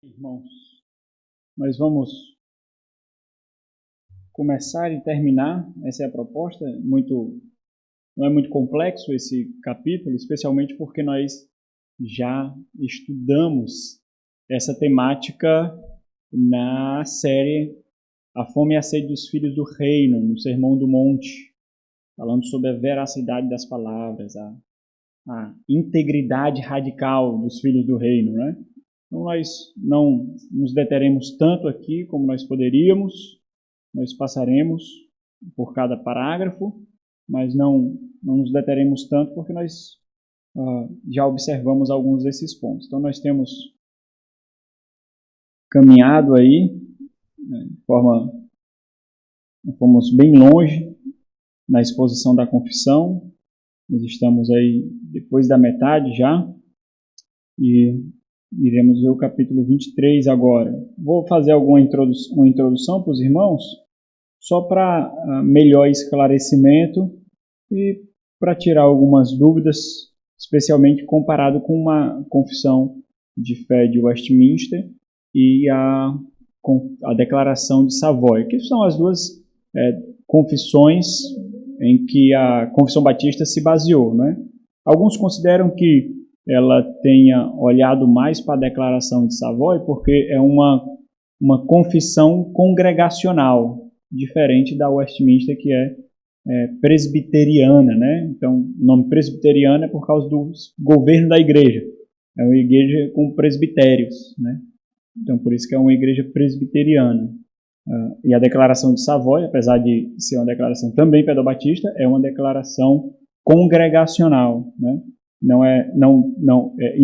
Irmãos, nós vamos começar e terminar, essa é a proposta, não é muito complexo esse capítulo, especialmente porque nós já estudamos essa temática na série A Fome e a Sede dos Filhos do Reino, no Sermão do Monte, falando sobre a veracidade das palavras, a integridade radical dos filhos do reino, né? Então, nós não nos deteremos tanto aqui como nós poderíamos, nós passaremos por cada parágrafo, mas não nos deteremos tanto porque nós já observamos alguns desses pontos. Então, nós temos caminhado aí, fomos bem longe na exposição da confissão, nós estamos aí depois da metade já, e iremos ver o capítulo 23 agora. Vou fazer uma introdução para os irmãos, só para melhor esclarecimento e para tirar algumas dúvidas, especialmente comparado com uma confissão de fé de Westminster e a declaração de Savoy, que são as duas confissões em que a Confissão Batista se baseou, né? Alguns consideram que ela tenha olhado mais para a declaração de Savoy porque é uma confissão congregacional, diferente da Westminster, que é presbiteriana, né? Então, o nome presbiteriano é por causa do governo da igreja. É uma igreja com presbitérios, né? Então, por isso que é uma igreja presbiteriana. E a declaração de Savoy, apesar de ser uma declaração também pedobatista, é uma declaração congregacional, né?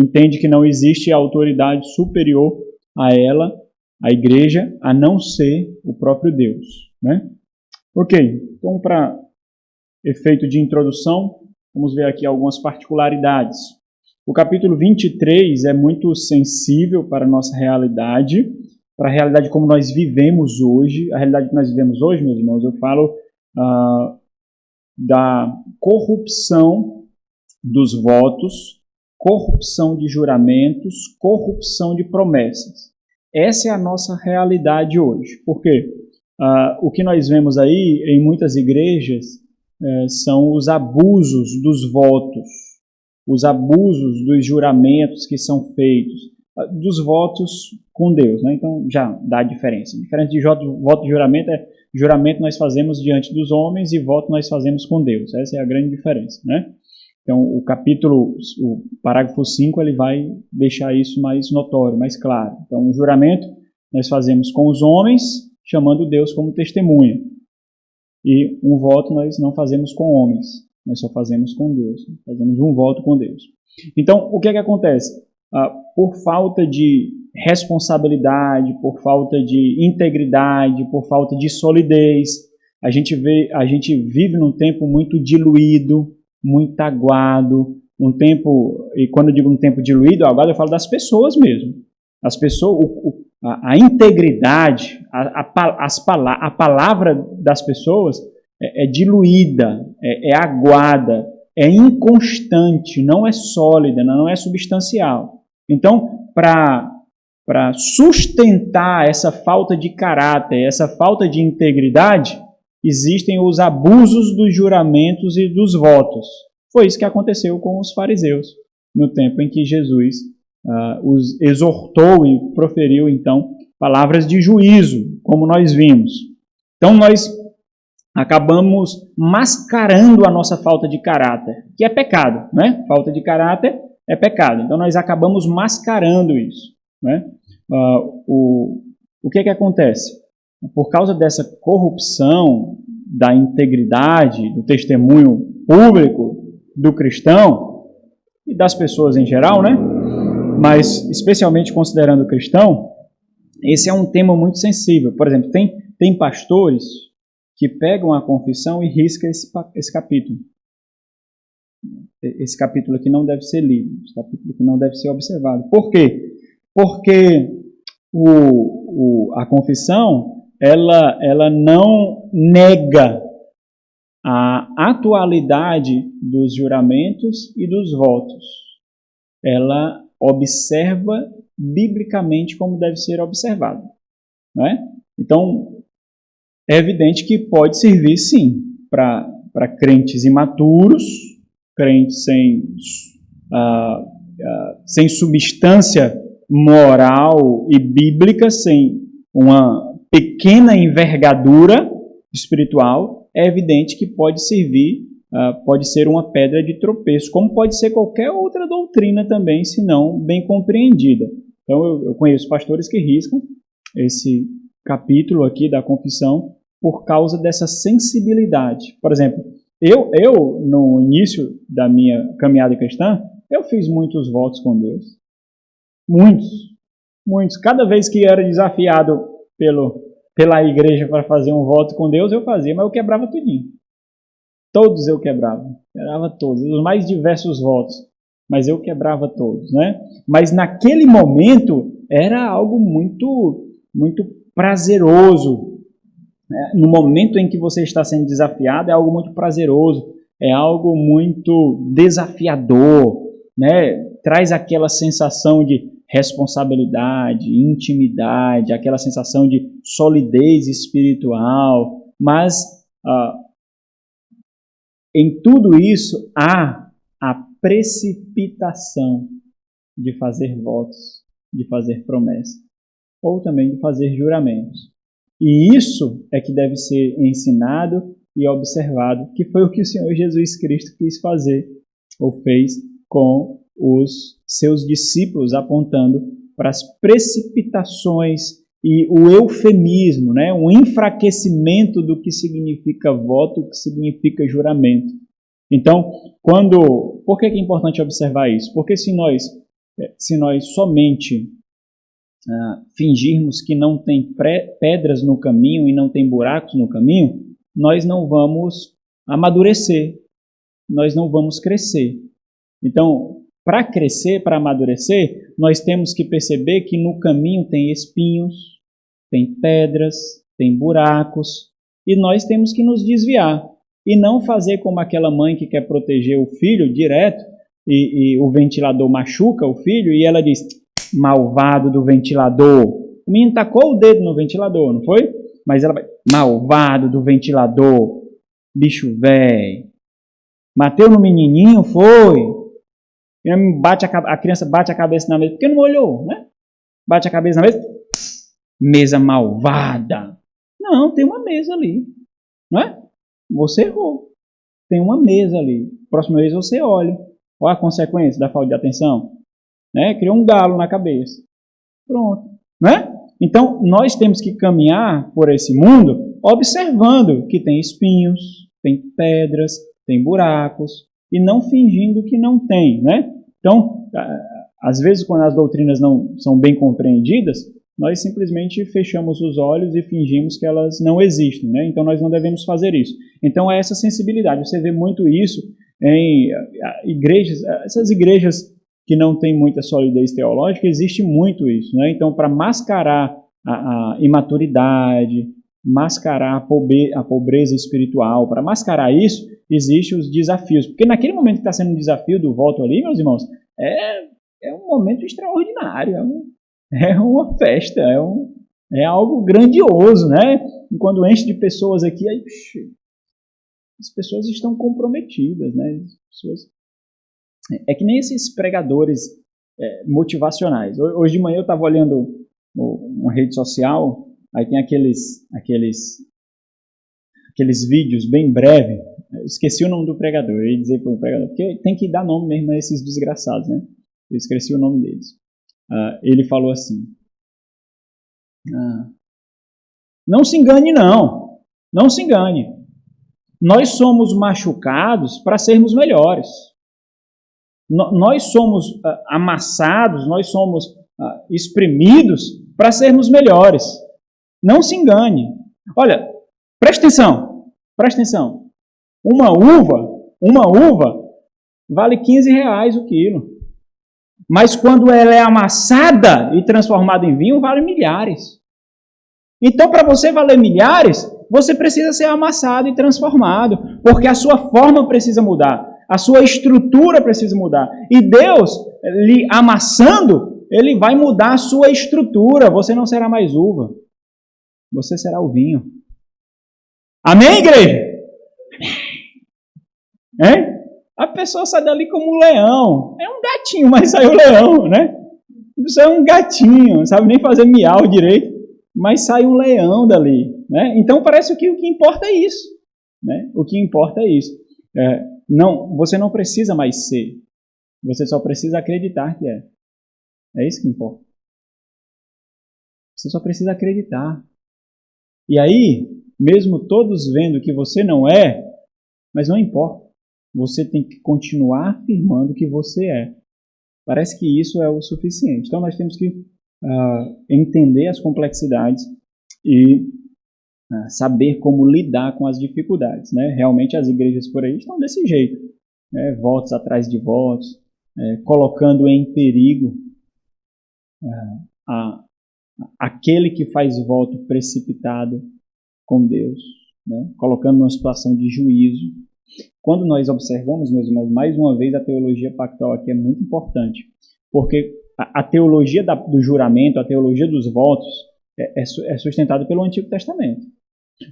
Entende que não existe autoridade superior a ela, a igreja, a não ser o próprio Deus, né? Ok, então para efeito de introdução, vamos ver aqui algumas particularidades. O capítulo 23 é muito sensível para a nossa realidade, para a realidade como nós vivemos hoje. A realidade que nós vivemos hoje, meus irmãos, eu falo da corrupção dos votos, corrupção de juramentos, corrupção de promessas. Essa é a nossa realidade hoje. Por quê? O que nós vemos aí em muitas igrejas são os abusos dos votos, os abusos dos juramentos que são feitos, dos votos com Deus, né? Então já dá a diferença. Diferente de voto de juramento nós fazemos diante dos homens e voto nós fazemos com Deus. Essa é a grande diferença, né? Então, o parágrafo 5, ele vai deixar isso mais notório, mais claro. Então, o juramento nós fazemos com os homens, chamando Deus como testemunha. E um voto nós não fazemos com homens, nós só fazemos com Deus. Fazemos um voto com Deus. Então, o que é que acontece? Por falta de responsabilidade, por falta de integridade, por falta de solidez, a gente vive num tempo muito diluído, muito aguado, um tempo, e quando eu digo um tempo diluído, aguado, eu falo das pessoas mesmo. As pessoas, a integridade, a palavra das pessoas é diluída, é aguada, é inconstante, não é sólida, não é substancial. Então, para sustentar essa falta de caráter, essa falta de integridade, existem os abusos dos juramentos e dos votos. Foi isso que aconteceu com os fariseus, no tempo em que Jesus os exortou e proferiu, então, palavras de juízo, como nós vimos. Então, nós acabamos mascarando a nossa falta de caráter, que é pecado, né? Falta de caráter é pecado. Então, nós acabamos mascarando isso, né? O que é que acontece? Por causa dessa corrupção da integridade, do testemunho público do cristão e das pessoas em geral, né? Mas especialmente considerando o cristão, esse é um tema muito sensível. Por exemplo, tem pastores que pegam a confissão e riscam esse capítulo. Esse capítulo aqui não deve ser lido, esse capítulo aqui não deve ser observado. Por quê? Porque a confissão ela não nega a atualidade dos juramentos e dos votos. Ela observa biblicamente como deve ser observado. Não é? Então, é evidente que pode servir, sim, para crentes imaturos, crentes sem substância moral e bíblica, sem uma pequena envergadura espiritual. É evidente que pode servir, pode ser uma pedra de tropeço, como pode ser qualquer outra doutrina também, se não bem compreendida. Então, eu conheço pastores que riscam esse capítulo aqui da confissão por causa dessa sensibilidade. Por exemplo, eu no início da minha caminhada cristã, eu fiz muitos votos com Deus. Muitos. Cada vez que era desafiado pela igreja para fazer um voto com Deus, eu fazia, mas eu quebrava tudinho. Todos eu quebrava todos, os mais diversos votos, mas eu quebrava todos, né? Mas naquele momento era algo muito prazeroso. No momento em que você está sendo desafiado, é algo muito prazeroso, é algo muito desafiador, né? Traz aquela sensação de responsabilidade, intimidade, aquela sensação de solidez espiritual, mas em tudo isso há a precipitação de fazer votos, de fazer promessas, ou também de fazer juramentos. E isso é que deve ser ensinado e observado, que foi o que o Senhor Jesus Cristo quis fazer, ou fez com os seus discípulos, apontando para as precipitações e o eufemismo, né? Um enfraquecimento do que significa voto, o que significa juramento. Então, por que é importante observar isso? Porque se nós somente fingirmos que não tem pedras no caminho e não tem buracos no caminho, nós não vamos amadurecer, nós não vamos crescer. Então, para crescer, para amadurecer, nós temos que perceber que no caminho tem espinhos, tem pedras, tem buracos, e nós temos que nos desviar. E não fazer como aquela mãe que quer proteger o filho direto, e o ventilador machuca o filho, e ela diz: malvado do ventilador. O menino tacou o dedo no ventilador, não foi? Mas ela vai: malvado do ventilador, bicho velho. Bateu no menininho, foi. A criança bate a cabeça na mesa, porque não olhou, né? Bate a cabeça na mesa, mesa malvada. Não, tem uma mesa ali, não é? Você errou. Tem uma mesa ali. Próxima vez você olha. Olha a consequência da falta de atenção. Né? Criou um galo na cabeça. Pronto. Né? Então, nós temos que caminhar por esse mundo observando que tem espinhos, tem pedras, tem buracos, e não fingindo que não tem. Né? Então, às vezes, quando as doutrinas não são bem compreendidas, nós simplesmente fechamos os olhos e fingimos que elas não existem. Né? Então, nós não devemos fazer isso. Então, é essa sensibilidade. Você vê muito isso em igrejas, essas igrejas que não têm muita solidez teológica, existe muito isso. Né? Então, para mascarar a imaturidade, mascarar a pobreza espiritual, para mascarar isso, existem os desafios. Porque naquele momento que está sendo um desafio do voto ali, meus irmãos, é um momento extraordinário, é uma festa, é algo grandioso, né? E quando enche de pessoas aqui, aí, as pessoas estão comprometidas, né? É que nem esses pregadores motivacionais. Hoje de manhã eu estava olhando uma rede social, aí tem aqueles vídeos bem breves. Eu esqueci o nome do pregador, eu ia dizer para o pregador, porque tem que dar nome mesmo a esses desgraçados, né? Eu esqueci o nome deles. Ele falou assim: não se engane não se engane. Nós somos machucados para sermos melhores. Nós somos amassados, nós somos espremidos para sermos melhores. Não se engane. Olha, presta atenção. Uma uva vale R$15 o quilo. Mas quando ela é amassada e transformada em vinho, vale milhares. Então, para você valer milhares, você precisa ser amassado e transformado, porque a sua forma precisa mudar, a sua estrutura precisa mudar. E Deus, lhe amassando, ele vai mudar a sua estrutura. Você não será mais uva. Você será o vinho. Amém, igreja? Hein? A pessoa sai dali como um leão. É um gatinho, mas saiu leão, né? Isso é um gatinho, não sabe nem fazer miau direito, mas sai um leão dali, né? Então parece que o que importa é isso, né? O que importa é isso. Não, você não precisa mais ser, você só precisa acreditar que é. É isso que importa. Você só precisa acreditar. E aí, mesmo todos vendo que você não é, mas não importa. Você tem que continuar afirmando que você é. Parece que isso é o suficiente. Então nós temos que entender as complexidades e saber como lidar com as dificuldades, né? Realmente as igrejas por aí estão desse jeito, né? Votos atrás de votos, colocando em perigo aquele que faz voto precipitado com Deus, né? Colocando numa situação de juízo. Quando nós observamos, meus irmãos, mais uma vez a teologia pactual aqui é muito importante, porque a teologia do juramento, a teologia dos votos é sustentada pelo Antigo Testamento.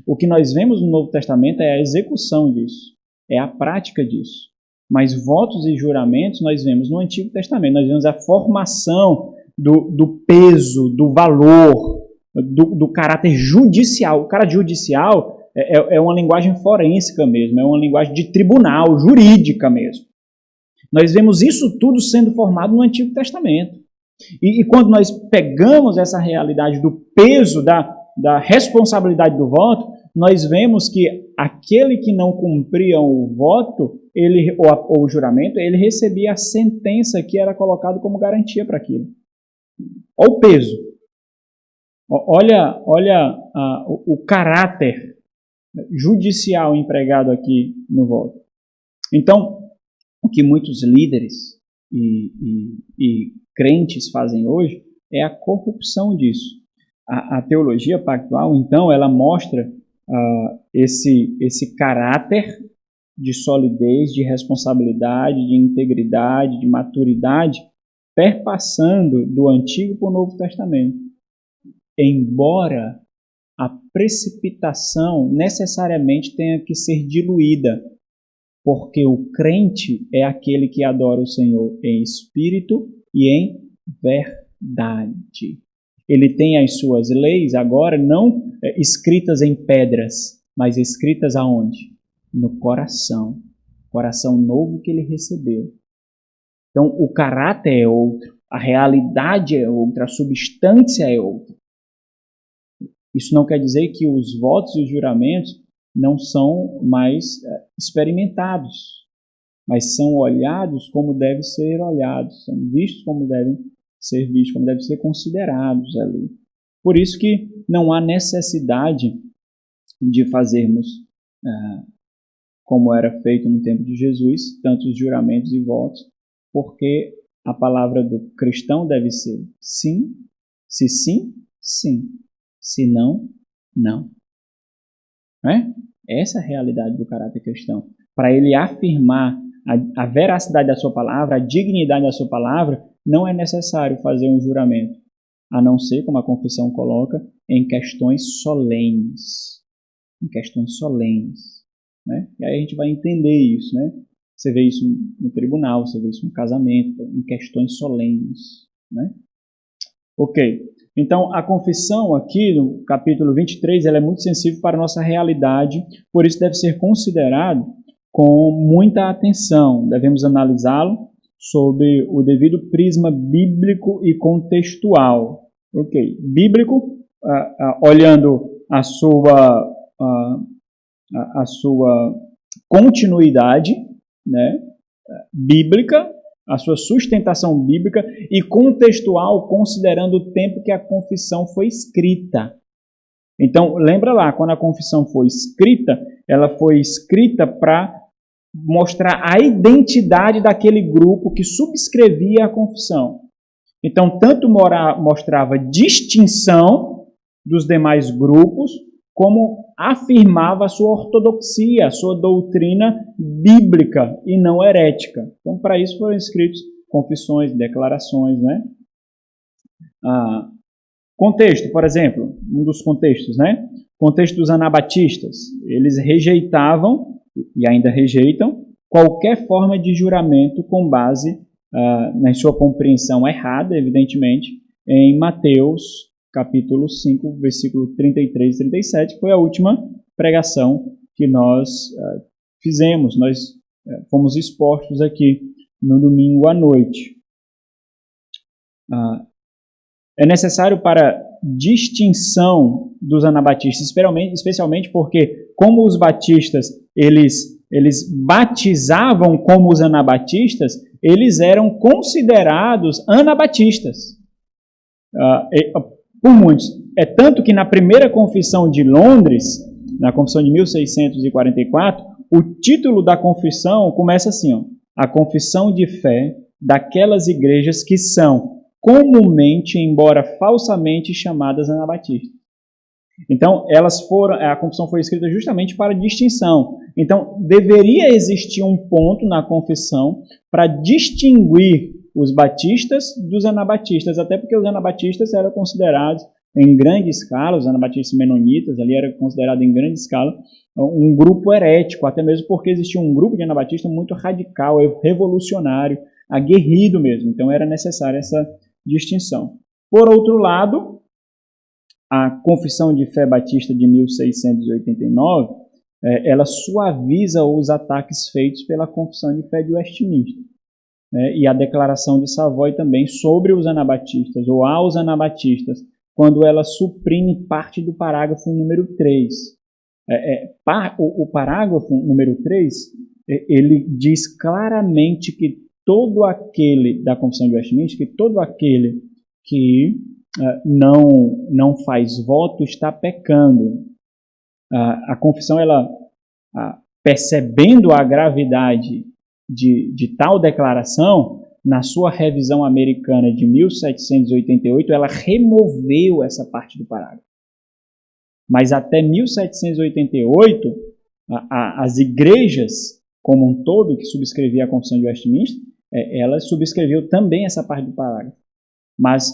O que nós vemos no Novo Testamento é a execução disso, é a prática disso. Mas votos e juramentos nós vemos no Antigo Testamento, nós vemos a formação do peso, do valor, do caráter judicial. O cara judicial é uma linguagem forensica mesmo, é uma linguagem de tribunal, jurídica mesmo. Nós vemos isso tudo sendo formado no Antigo Testamento. E quando nós pegamos essa realidade do peso, da responsabilidade do voto, nós vemos que aquele que não cumpria o voto, ou o juramento, ele recebia a sentença que era colocada como garantia para aquilo. Olha o peso. Olha o caráter judicial empregado aqui no voto. Então, o que muitos líderes e crentes fazem hoje é a corrupção disso. A teologia pactual, então, ela mostra esse caráter de solidez, de responsabilidade, de integridade, de maturidade, perpassando do Antigo para o Novo Testamento. Embora a precipitação necessariamente tenha que ser diluída, porque o crente é aquele que adora o Senhor em espírito e em verdade. Ele tem as suas leis agora não escritas em pedras, mas escritas aonde? No coração. Coração novo que ele recebeu. Então o caráter é outro, a realidade é outra, a substância é outra. Isso não quer dizer que os votos e os juramentos não são mais experimentados, mas são olhados como devem ser olhados, são vistos como devem ser vistos, como devem ser considerados ali. Por isso que não há necessidade de fazermos, como era feito no tempo de Jesus, tantos juramentos e votos, porque a palavra do cristão deve ser sim, se sim, sim. Se não, não. Não é? Essa é a realidade do caráter cristão. Para ele afirmar a veracidade da sua palavra, a dignidade da sua palavra, não é necessário fazer um juramento, a não ser, como a confissão coloca, em questões solenes. Em questões solenes. Né? E aí a gente vai entender isso. Né? Você vê isso no tribunal, você vê isso no casamento, em questões solenes. Né? Ok. Então, a confissão aqui, no capítulo 23, ela é muito sensível para a nossa realidade, por isso deve ser considerado com muita atenção. Devemos analisá-lo sob o devido prisma bíblico e contextual. Ok, bíblico, olhando a sua continuidade, né, bíblica, a sua sustentação bíblica, e contextual, considerando o tempo que a confissão foi escrita. Então, lembra lá, quando a confissão foi escrita, ela foi escrita para mostrar a identidade daquele grupo que subscrevia a confissão. Então, tanto mostrava distinção dos demais grupos, como afirmava a sua ortodoxia, a sua doutrina bíblica e não herética. Então, para isso foram escritos confissões, declarações, né? Contexto, por exemplo, um dos contextos, né? Contexto dos anabatistas. Eles rejeitavam, e ainda rejeitam, qualquer forma de juramento com base na sua compreensão errada, evidentemente, em Mateus, capítulo 5, versículo 33 e 37, que foi a última pregação que nós fizemos, nós fomos expostos aqui no domingo à noite. É necessário para distinção dos anabatistas, especialmente porque, como os batistas, eles batizavam como os anabatistas, eles eram considerados anabatistas. Por muitos. É tanto que na primeira confissão de Londres, na confissão de 1644, o título da confissão começa assim, ó, a confissão de fé daquelas igrejas que são comumente, embora falsamente, chamadas anabatistas. Então, a confissão foi escrita justamente para distinção. Então, deveria existir um ponto na confissão para distinguir os batistas dos anabatistas, até porque os anabatistas eram considerados em grande escala, os anabatistas menonitas ali eram considerados em grande escala um grupo herético, até mesmo porque existia um grupo de anabatistas muito radical, revolucionário, aguerrido mesmo. Então, era necessária essa distinção. Por outro lado, a Confissão de Fé Batista de 1689, ela suaviza os ataques feitos pela Confissão de Fé de Westminster, e a Declaração de Savoy também sobre os anabatistas, ou aos anabatistas, quando ela suprime parte do parágrafo número 3. O parágrafo número 3, ele diz claramente que todo aquele, da Confissão de Westminster, que todo aquele que não faz voto está pecando. A confissão, ela, percebendo a gravidade de tal declaração, na sua revisão americana de 1788, ela removeu essa parte do parágrafo. Mas até 1788, as igrejas como um todo que subscrevia a Confissão de Westminster, elas subscreveu também essa parte do parágrafo. Mas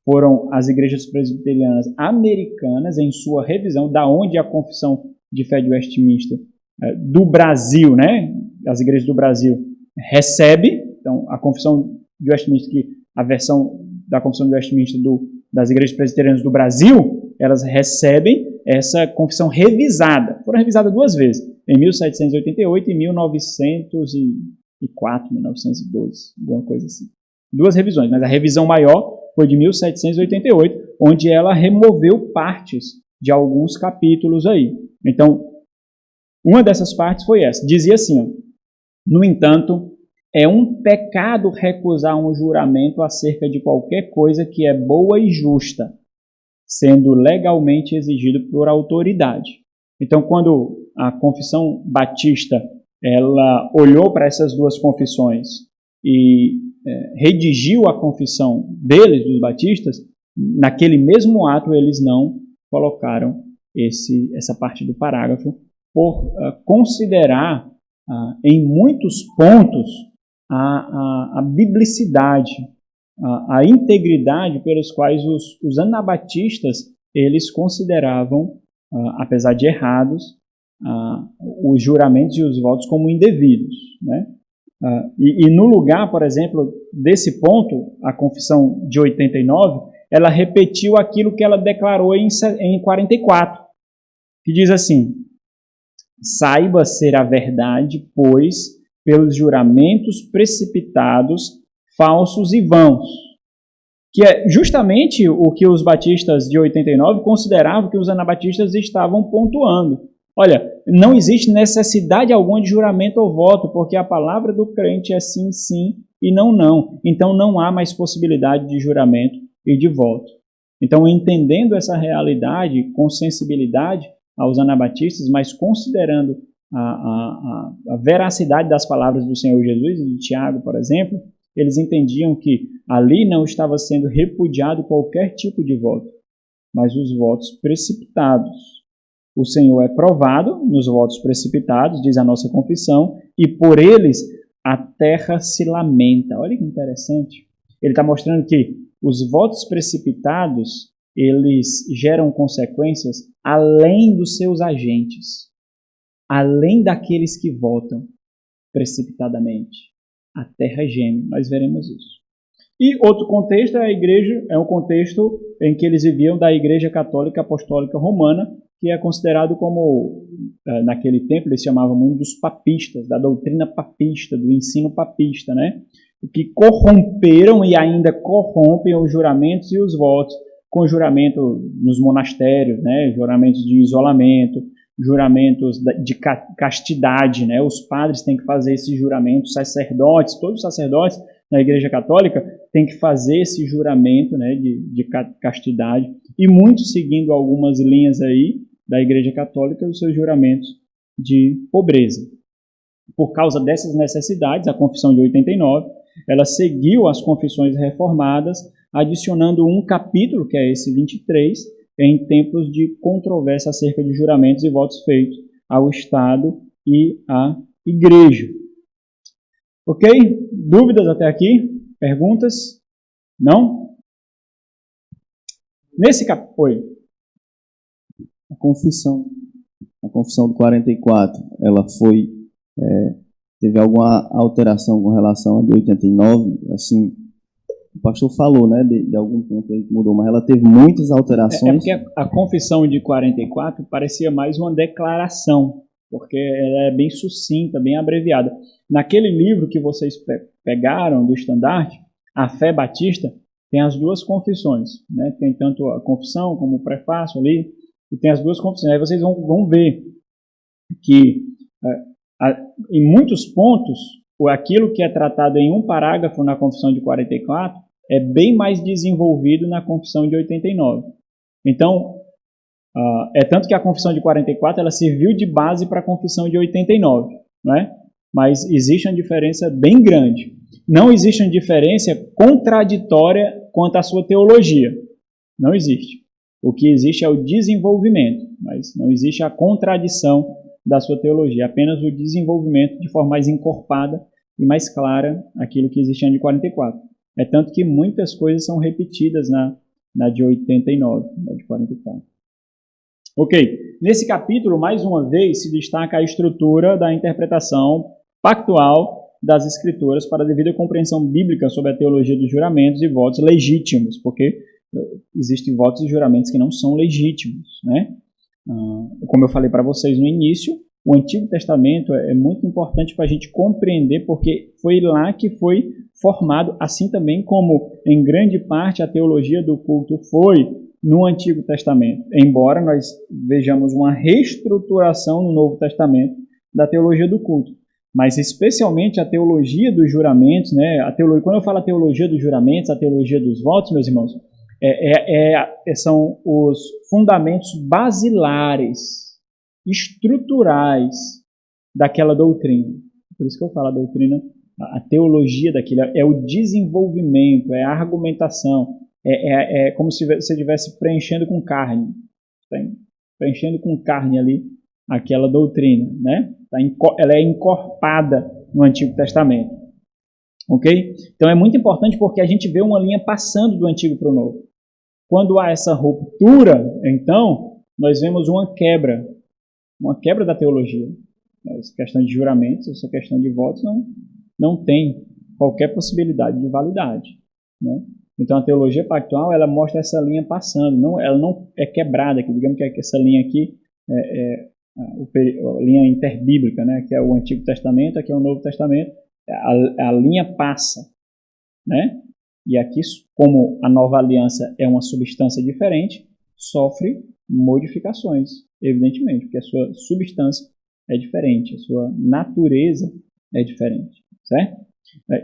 foram as igrejas presbiterianas americanas, em sua revisão, da onde a Confissão de Fé de Westminster do Brasil, né, as igrejas do Brasil, recebe. Então, a Confissão de Westminster, a versão da Confissão de Westminster das igrejas presbiterianas do Brasil, elas recebem essa confissão revisada. Foram revisadas 2 vezes, em 1788 e 1904, 1912, alguma coisa assim. 2 revisões, mas a revisão maior foi de 1788, onde ela removeu partes de alguns capítulos aí. Então, uma dessas partes foi essa. Dizia assim, no entanto, é um pecado recusar um juramento acerca de qualquer coisa que é boa e justa, sendo legalmente exigido por autoridade. Então, quando a Confissão Batista ela olhou para essas 2 confissões e redigiu a confissão deles, dos batistas, naquele mesmo ato eles não colocaram essa parte do parágrafo por considerar em muitos pontos a biblicidade, a integridade pelos quais os anabatistas eles consideravam, apesar de errados, os juramentos e os votos como indevidos, né? E no lugar, por exemplo, desse ponto, a Confissão de 89, ela repetiu aquilo que ela declarou em 44, que diz assim: saiba ser a verdade, pois, pelos juramentos precipitados, falsos e vãos. Que é justamente o que os batistas de 89 consideravam que os anabatistas estavam pontuando. Olha, não existe necessidade alguma de juramento ou voto, porque a palavra do crente é sim, sim e não, não. Então não há mais possibilidade de juramento e de voto. Então, entendendo essa realidade com sensibilidade aos anabatistas, mas considerando a veracidade das palavras do Senhor Jesus, de Tiago, por exemplo, eles entendiam que ali não estava sendo repudiado qualquer tipo de voto, mas os votos precipitados. O Senhor é provado nos votos precipitados, diz a nossa confissão, e por eles a terra se lamenta. Olha que interessante. Ele está mostrando que os votos precipitados, eles geram consequências além dos seus agentes, além daqueles que votam precipitadamente. A terra geme, nós veremos isso. E outro contexto é a igreja, é um contexto em que eles viviam da Igreja Católica Apostólica Romana, que é considerado como, naquele tempo, eles chamavam muito dos papistas, da doutrina papista, do ensino papista, né? Que corromperam e ainda corrompem os juramentos e os votos, com juramento nos monastérios, né? Juramentos de isolamento, juramentos de castidade, né? Os padres têm que fazer esses juramentos, sacerdotes, todos os sacerdotes na Igreja Católica têm que fazer esse juramento, né, de castidade, e muitos seguindo algumas linhas aí da Igreja Católica, os seus juramentos de pobreza. Por causa dessas necessidades, a Confissão de 89, ela seguiu as confissões reformadas, adicionando um capítulo, que é esse 23, em tempos de controvérsia acerca de juramentos e votos feitos ao Estado e à Igreja. Ok? Dúvidas até aqui? Perguntas? Não? Nesse capítulo... Oi. A confissão do 44, ela foi... teve alguma alteração com relação a de 89? Assim, o pastor falou, né, de algum ponto aí que mudou, mas ela teve muitas alterações. É porque a confissão de 44 parecia mais uma declaração, porque ela é bem sucinta, bem abreviada. Naquele livro que vocês pegaram do estandarte, A Fé Batista, tem as duas confissões, né? Tem tanto a confissão como o prefácio ali, e tem as duas confissões. Aí vocês vão ver que em muitos pontos, aquilo que é tratado em um parágrafo na confissão de 44 é bem mais desenvolvido na confissão de 89. Então, é tanto que a confissão de 44 ela serviu de base para a confissão de 89, né? Mas existe uma diferença bem grande. Não existe uma diferença contraditória quanto à sua teologia. Não existe. O que existe é o desenvolvimento, mas não existe a contradição da sua teologia, apenas o desenvolvimento de forma mais encorpada e mais clara aquilo que existia de 44. É tanto que muitas coisas são repetidas na de 89, na de 44. Ok, nesse capítulo, mais uma vez, se destaca a estrutura da interpretação pactual das Escrituras para a devida compreensão bíblica sobre a teologia dos juramentos e votos legítimos, porque existem votos e juramentos que não são legítimos, né? Como eu falei para vocês no início, o Antigo Testamento é muito importante para a gente compreender, porque foi lá que foi formado, assim também como, em grande parte, a teologia do culto foi no Antigo Testamento, embora nós vejamos uma reestruturação no Novo Testamento da teologia do culto, mas especialmente a teologia dos juramentos, né? Quando eu falo a teologia dos juramentos, a teologia dos votos, meus irmãos, são os fundamentos basilares, estruturais daquela doutrina. Por isso que eu falo a doutrina, a teologia daquilo, é o desenvolvimento, é a argumentação, é como se você estivesse preenchendo com carne, preenchendo com carne ali aquela doutrina, né? Ela é encorpada no Antigo Testamento. Ok? Então é muito importante porque a gente vê uma linha passando do Antigo para o Novo. Quando há essa ruptura, então, nós vemos uma quebra da teologia. Essa questão de juramentos, essa questão de votos não tem qualquer possibilidade de validade, né? Então a teologia pactual ela mostra essa linha passando, ela não é quebrada, digamos que essa linha aqui a linha interbíblica, né? Que é o Antigo Testamento, aqui é o Novo Testamento, a linha passa, né? E aqui, como a nova aliança é uma substância diferente, sofre modificações, evidentemente, porque a sua substância é diferente, a sua natureza é diferente, certo?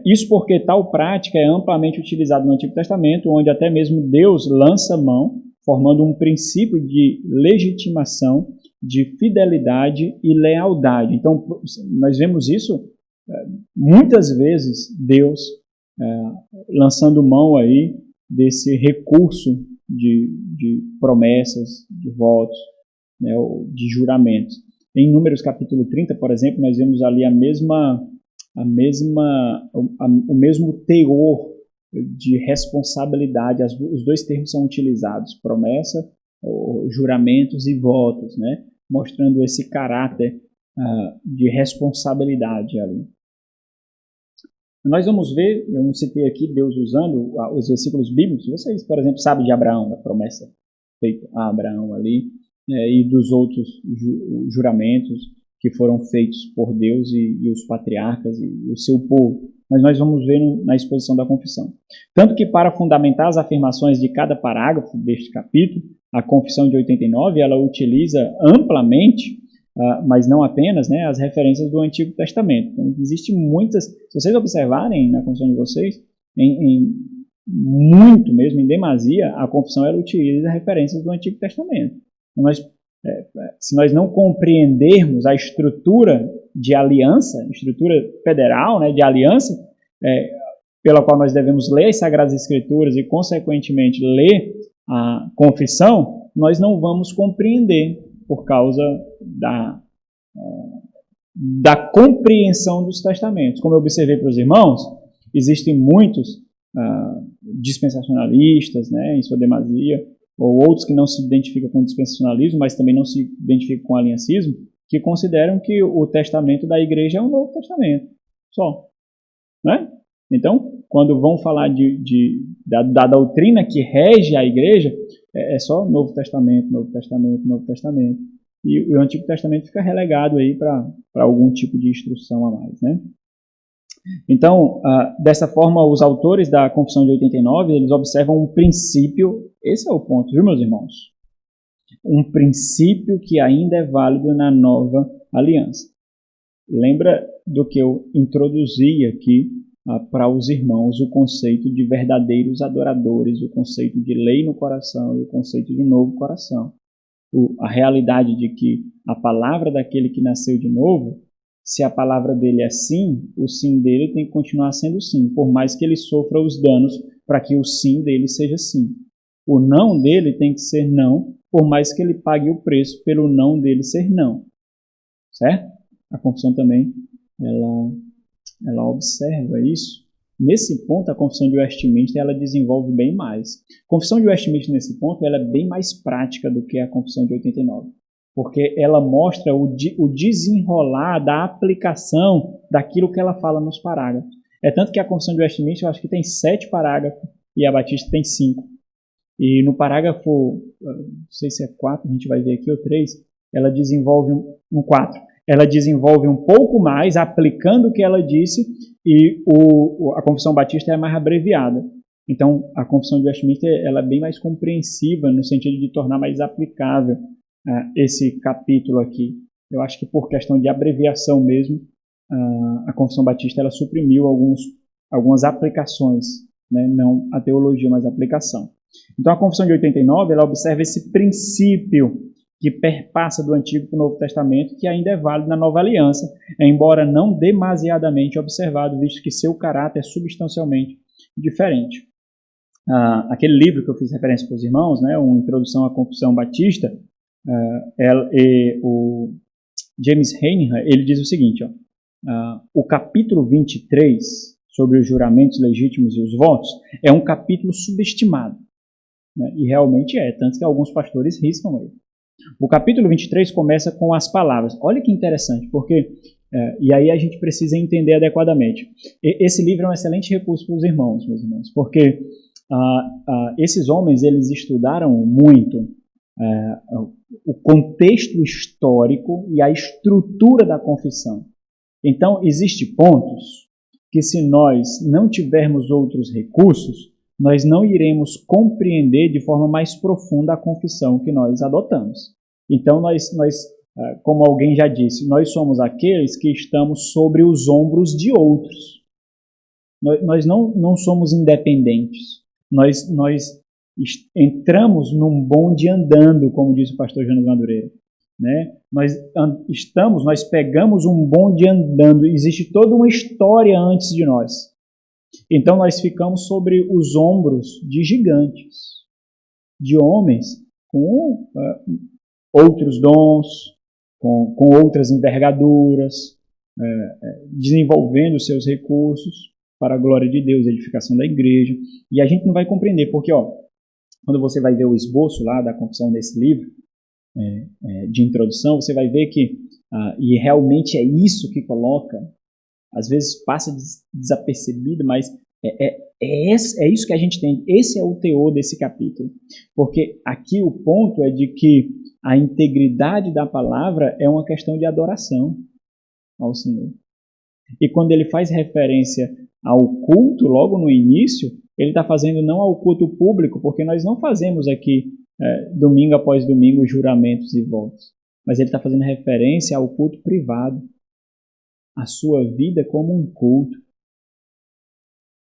Isso porque tal prática é amplamente utilizada no Antigo Testamento, onde até mesmo Deus lança mão, formando um princípio de legitimação, de fidelidade e lealdade. Então, nós vemos isso muitas vezes, Deus lançando mão aí desse recurso de promessas, de votos, né, de juramentos. Em Números capítulo 30, por exemplo, nós vemos ali o mesmo teor de responsabilidade. Os dois termos são utilizados, promessa, juramentos e votos, né? Mostrando esse caráter de responsabilidade ali. Nós vamos ver, eu não citei aqui Deus usando os versículos bíblicos. Vocês, por exemplo, sabem de Abraão, a promessa feita a Abraão ali, e dos outros juramentos que foram feitos por Deus e os patriarcas e o seu povo. Mas nós vamos ver na exposição da confissão. Tanto que, para fundamentar as afirmações de cada parágrafo deste capítulo, a confissão de 89, ela utiliza amplamente, mas não apenas, né, as referências do Antigo Testamento. Então, existem muitas, se vocês observarem na confissão de vocês, muito mesmo, em demasia, a confissão ela utiliza referências do Antigo Testamento. Então, se nós não compreendermos a estrutura de aliança, estrutura federal, né, de aliança, pela qual nós devemos ler as Sagradas Escrituras e, consequentemente, ler a confissão, nós não vamos compreender por causa da compreensão dos testamentos. Como eu observei para os irmãos, existem muitos dispensacionalistas, né, em sua demasia, ou outros que não se identificam com o dispensacionalismo, mas também não se identificam com o aliancismo, que consideram que o testamento da igreja é o Novo Testamento, só. Né? Então, quando vão falar da doutrina que rege a igreja, é só Novo Testamento, Novo Testamento, Novo Testamento. E o Antigo Testamento fica relegado aí para algum tipo de instrução a mais, né? Então, dessa forma, os autores da Confissão de 89, eles observam um princípio, esse é o ponto, viu, meus irmãos? Um princípio que ainda é válido na nova aliança. Lembra do que eu introduzi aqui para os irmãos, o conceito de verdadeiros adoradores, o conceito de lei no coração e o conceito de novo coração. A realidade de que a palavra daquele que nasceu de novo, se a palavra dele é sim, o sim dele tem que continuar sendo sim, por mais que ele sofra os danos para que o sim dele seja sim. O não dele tem que ser não, por mais que ele pague o preço pelo não dele ser não. Certo? A confissão também, ela observa isso. Nesse ponto, a confissão de Westminster ela desenvolve bem mais. A confissão de Westminster, nesse ponto, ela é bem mais prática do que a confissão de 89. Porque ela mostra o desenrolar da aplicação daquilo que ela fala nos parágrafos. É tanto que a confissão de Westminster, eu acho que tem 7 parágrafos e a Batista tem 5. E no parágrafo, não sei se é 4, a gente vai ver aqui, ou 3, ela desenvolve um 4. Ela desenvolve um pouco mais, aplicando o que ela disse, e a confissão batista é mais abreviada. Então, a confissão de Westminster ela é bem mais compreensiva, no sentido de tornar mais aplicável esse capítulo aqui. Eu acho que por questão de abreviação mesmo, a confissão batista ela suprimiu algumas aplicações, né? Não a teologia, mas a aplicação. Então, a confissão de 89 ela observa esse princípio que perpassa do Antigo para o Novo Testamento, que ainda é válido na Nova Aliança, embora não demasiadamente observado, visto que seu caráter é substancialmente diferente. Aquele livro que eu fiz referência para os irmãos, né, uma introdução à confissão batista, o James Reinhard, ele diz o seguinte, o capítulo 23, sobre os juramentos legítimos e os votos, é um capítulo subestimado, né, e realmente tanto que alguns pastores riscam ele. O capítulo 23 começa com as palavras. Olha que interessante, porque, e aí a gente precisa entender adequadamente. Esse livro é um excelente recurso para os irmãos, meus irmãos, porque esses homens, eles estudaram muito o contexto histórico e a estrutura da confissão. Então, existem pontos que, se nós não tivermos outros recursos, nós não iremos compreender de forma mais profunda a confissão que nós adotamos. Então, nós, como alguém já disse, nós somos aqueles que estamos sobre os ombros de outros. Nós não somos independentes. Nós entramos num bonde andando, como disse o pastor Jonas Madureira. Né? Nós pegamos um bonde andando. Existe toda uma história antes de nós. Então, nós ficamos sobre os ombros de gigantes, de homens com outros dons, com outras envergaduras, desenvolvendo seus recursos. para a glória de Deus, edificação da igreja. E a gente não vai compreender, porque quando você vai ver o esboço lá da confissão desse livro, de introdução, você vai ver que, e realmente é isso que coloca, às vezes passa desapercebido, mas é isso que a gente tem, esse é o teor desse capítulo. Porque aqui o ponto é de que a integridade da palavra é uma questão de adoração ao Senhor. E quando ele faz referência ao culto, logo no início, ele está fazendo não ao culto público, porque nós não fazemos aqui, domingo após domingo, juramentos e votos. Mas ele está fazendo referência ao culto privado, a sua vida como um culto.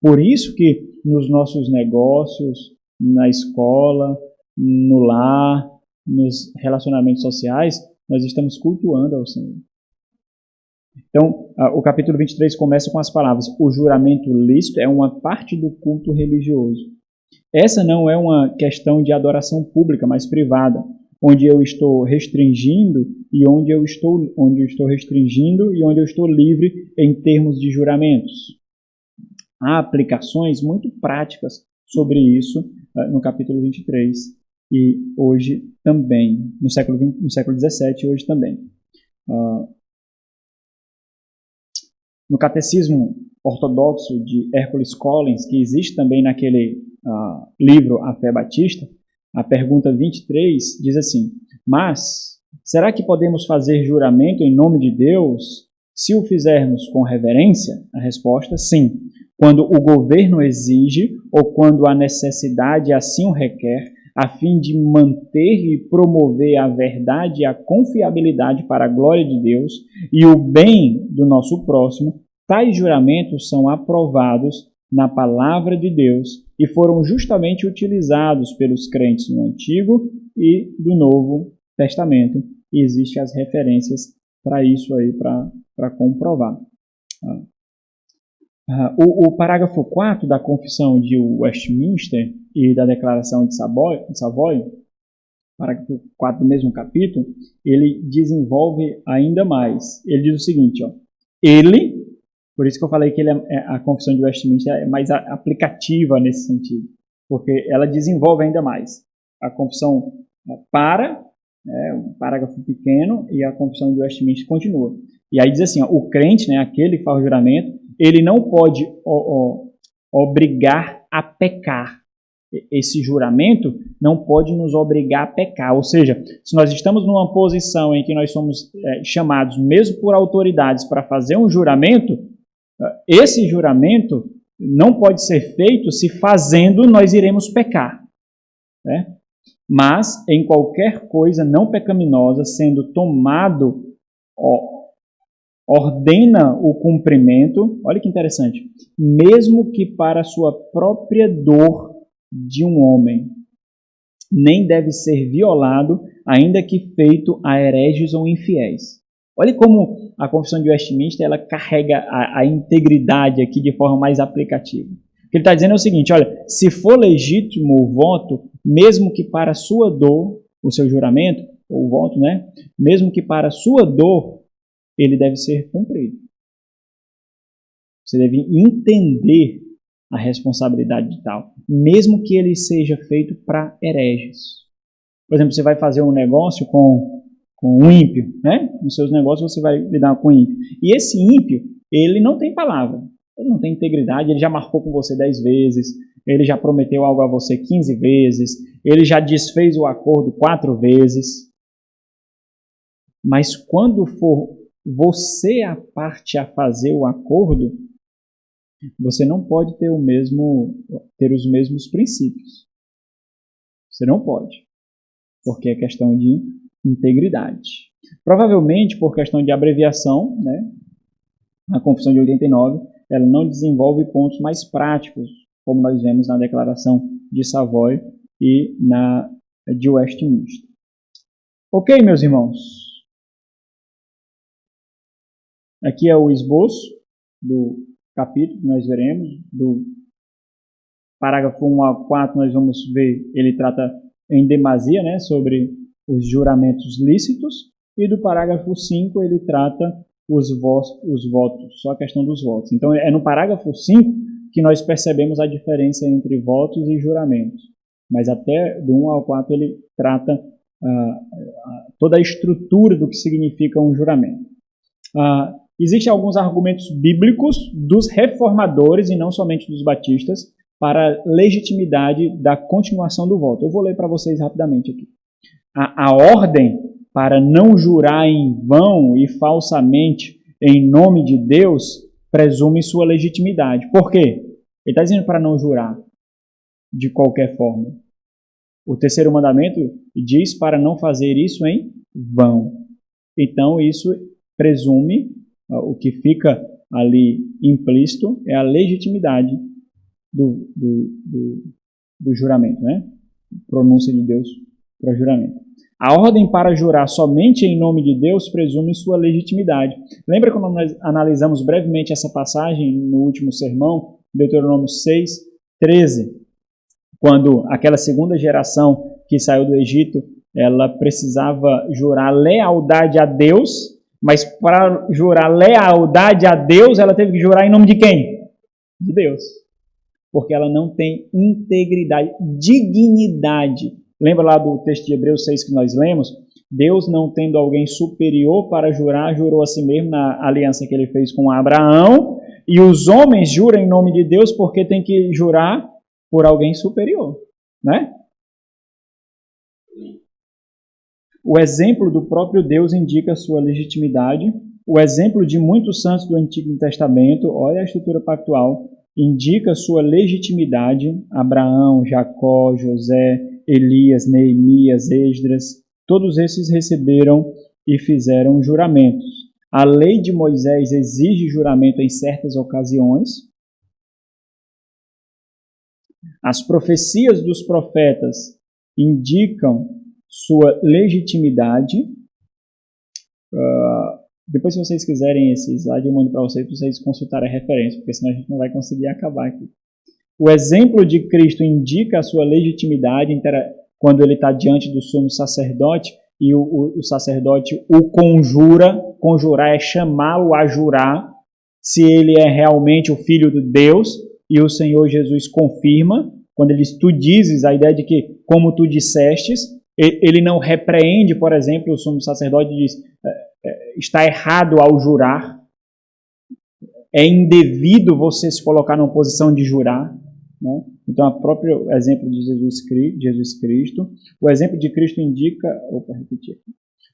Por isso que nos nossos negócios, na escola, no lar, nos relacionamentos sociais, nós estamos cultuando ao Senhor. Então, o capítulo 23 começa com as palavras: o juramento lícito é uma parte do culto religioso. Essa não é uma questão de adoração pública, mas privada, onde eu estou restringindo e onde eu estou restringindo e onde eu estou livre em termos de juramentos. Há aplicações muito práticas sobre isso no capítulo 23 e hoje também, no século XVII e hoje também. No Catecismo Ortodoxo de Hercules Collins, que existe também naquele livro A Fé Batista, a pergunta 23 diz assim: mas será que podemos fazer juramento em nome de Deus se o fizermos com reverência? A resposta: sim. Quando o governo exige ou quando a necessidade assim o requer, a fim de manter e promover a verdade e a confiabilidade para a glória de Deus e o bem do nosso próximo, tais juramentos são aprovados na palavra de Deus e foram justamente utilizados pelos crentes no Antigo e do Novo Testamento. E existem as referências para isso aí, para comprovar. O parágrafo 4 da Confissão de Westminster e da Declaração de Savoy, parágrafo 4 do mesmo capítulo, ele desenvolve ainda mais. Ele diz o seguinte, por isso que eu falei que a Confissão de Westminster é mais aplicativa nesse sentido, porque ela desenvolve ainda mais. A Confissão um parágrafo pequeno, e a Confissão de Westminster continua. E aí diz assim, o crente, aquele que faz o juramento, ele não pode obrigar a pecar. Esse juramento não pode nos obrigar a pecar. Ou seja, se nós estamos numa posição em que nós somos chamados, mesmo por autoridades, para fazer um juramento, esse juramento não pode ser feito se fazendo nós iremos pecar. Né? Mas, em qualquer coisa não pecaminosa, sendo tomado, ordena o cumprimento, olha que interessante, mesmo que para a sua própria dor de um homem, nem deve ser violado, ainda que feito a hereges ou infiéis. Olha como a Confissão de Westminster ela carrega a integridade aqui de forma mais aplicativa. O que ele está dizendo é o seguinte, olha, se for legítimo o voto, mesmo que para a sua dor, o seu juramento, ou o voto, mesmo que para a sua dor, ele deve ser cumprido. Você deve entender a responsabilidade de tal, mesmo que ele seja feito para hereges. Por exemplo, você vai fazer um negócio com um ímpio, Nos seus negócios você vai lidar com ímpio. E esse ímpio, ele não tem palavra, ele não tem integridade, ele já marcou com você 10 vezes, ele já prometeu algo a você 15 vezes, ele já desfez o acordo 4 vezes. Mas quando for você a parte a fazer o acordo, você não pode ter os mesmos princípios. Você não pode, porque é questão de integridade. Provavelmente por questão de abreviação, a Confissão de 89, ela não desenvolve pontos mais práticos, como nós vemos na Declaração de Savoy e na de Westminster. Ok, meus irmãos? Aqui é o esboço do capítulo que nós veremos, do parágrafo 1 a 4 nós vamos ver, ele trata em demasia, sobre os juramentos lícitos, e do parágrafo 5 ele trata os votos, só a questão dos votos. Então, é no parágrafo 5 que nós percebemos a diferença entre votos e juramentos. Mas até do 1 ao 4 ele trata toda a estrutura do que significa um juramento. Existem alguns argumentos bíblicos dos reformadores, e não somente dos batistas, para a legitimidade da continuação do voto. Eu vou ler para vocês rapidamente aqui. A ordem para não jurar em vão e falsamente em nome de Deus presume sua legitimidade. Por quê? Ele está dizendo para não jurar de qualquer forma. O terceiro mandamento diz para não fazer isso em vão. Então, isso presume, o que fica ali implícito é a legitimidade do juramento, né? Pronúncia de Deus para juramento. A ordem para jurar somente em nome de Deus presume sua legitimidade. Lembra quando nós analisamos brevemente essa passagem no último sermão, Deuteronômio 6, 13, quando aquela segunda geração que saiu do Egito, ela precisava jurar lealdade a Deus, mas para jurar lealdade a Deus, ela teve que jurar em nome de quem? De Deus. Porque ela não tem integridade, dignidade. Lembra lá do texto de Hebreus 6 que nós lemos? Deus, não tendo alguém superior para jurar, jurou a si mesmo na aliança que ele fez com Abraão. E os homens juram em nome de Deus porque tem que jurar por alguém superior, né? O exemplo do próprio Deus indica sua legitimidade. O exemplo de muitos santos do Antigo Testamento, olha a estrutura pactual, indica sua legitimidade. Abraão, Jacó, José, Elias, Neemias, Esdras, todos esses receberam e fizeram juramentos. A lei de Moisés exige juramento em certas ocasiões. As profecias dos profetas indicam sua legitimidade. Depois, se vocês quiserem esse slide, eu mando para vocês consultarem a referência, porque senão a gente não vai conseguir acabar aqui. O exemplo de Cristo indica a sua legitimidade quando ele está diante do sumo sacerdote e o sacerdote o conjura. Conjurar é chamá-lo a jurar se ele é realmente o Filho de Deus, e o Senhor Jesus confirma, quando ele diz, tu dizes, a ideia de que, como tu dissestes, ele não repreende, por exemplo, o sumo sacerdote diz, está errado ao jurar, é indevido você se colocar numa posição de jurar, né? Então, o próprio exemplo de Jesus Cristo, o exemplo de Cristo indica,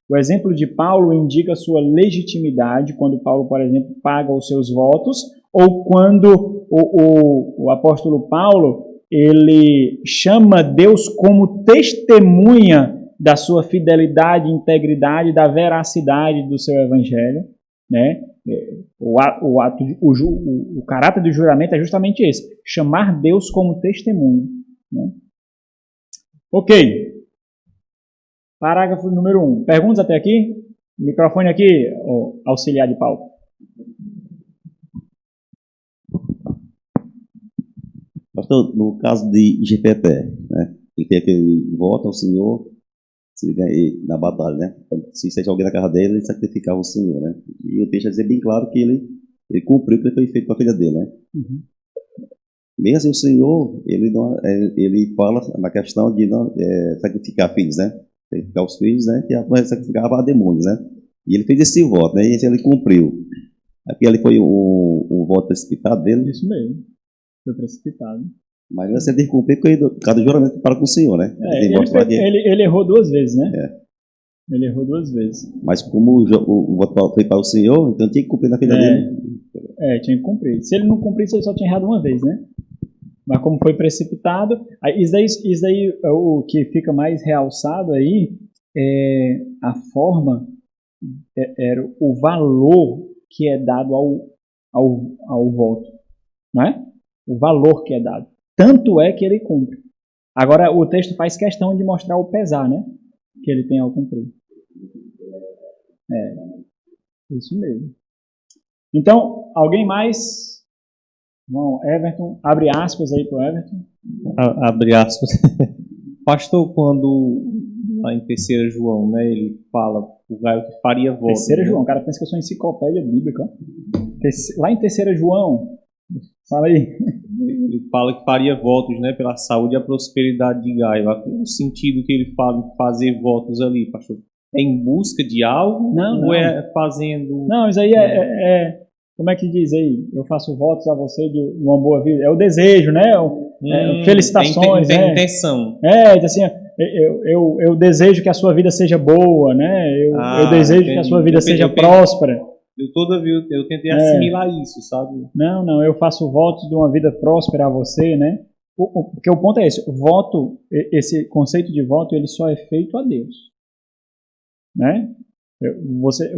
o exemplo de Paulo indica sua legitimidade, quando Paulo, por exemplo, paga os seus votos, ou quando o apóstolo Paulo, ele chama Deus como testemunha da sua fidelidade, integridade, da veracidade do seu evangelho, né? O caráter do juramento é justamente esse, chamar Deus como testemunho, né? Ok. Parágrafo número 1. Perguntas até aqui? Microfone aqui, auxiliar de Paulo. Pastor, no caso de Jefté, né? Ele quer que ele vote ao Senhor se ele na batalha, né? Se seja alguém na casa dele, ele sacrificava o Senhor, né? E o texto vai dizer bem claro que ele cumpriu o que foi feito para a filha dele, né? Uhum. Mesmo assim, o Senhor, ele fala na questão de não sacrificar filhos, né? Sacrificar os filhos, né? Que sacrificava a demônios, né? E ele fez esse voto, né? E esse ele cumpriu. Aqui ele foi o voto precipitado dele. Isso mesmo. Foi precipitado. Mas você tem que cumprir cada juramento para com o Senhor, né? Ele errou 2 vezes, né? Ele errou 2 vezes. Mas como o voto foi para o Senhor, então tinha que cumprir na vida dele. Tinha que cumprir. Se ele não cumprisse, ele só tinha errado uma vez, né? Mas como foi precipitado, isso daí o que fica mais realçado aí é a forma, o valor que é dado ao voto, não é? O valor que é dado. Tanto é que ele cumpre. Agora, o texto faz questão de mostrar o pesar, né? Que ele tem ao cumprir. Isso mesmo. Então, alguém mais? Bom, Everton, abre aspas aí para o Everton. Abre aspas. Pastor, quando lá em 3ª João, né? Ele fala o Gaio que faria votos. 3ª né? João, o cara pensa que eu sou enciclopédia bíblica. Lá em 3ª João, fala aí. Ele fala que faria votos, né, pela saúde e a prosperidade de Gaio. O sentido que ele fala de fazer votos ali, pastor, é em busca de algo ou é fazendo... Não, isso aí como é que diz aí? Eu faço votos a você de uma boa vida. É o desejo, né? Felicitações. Tem intenção. Diz assim, eu desejo que a sua vida seja boa, né? Eu desejo que a sua vida seja próspera. Eu tentei assimilar isso, sabe? Não, eu faço votos de uma vida próspera a você, né? Porque o ponto é esse, voto, esse conceito de voto, ele só é feito a Deus, né?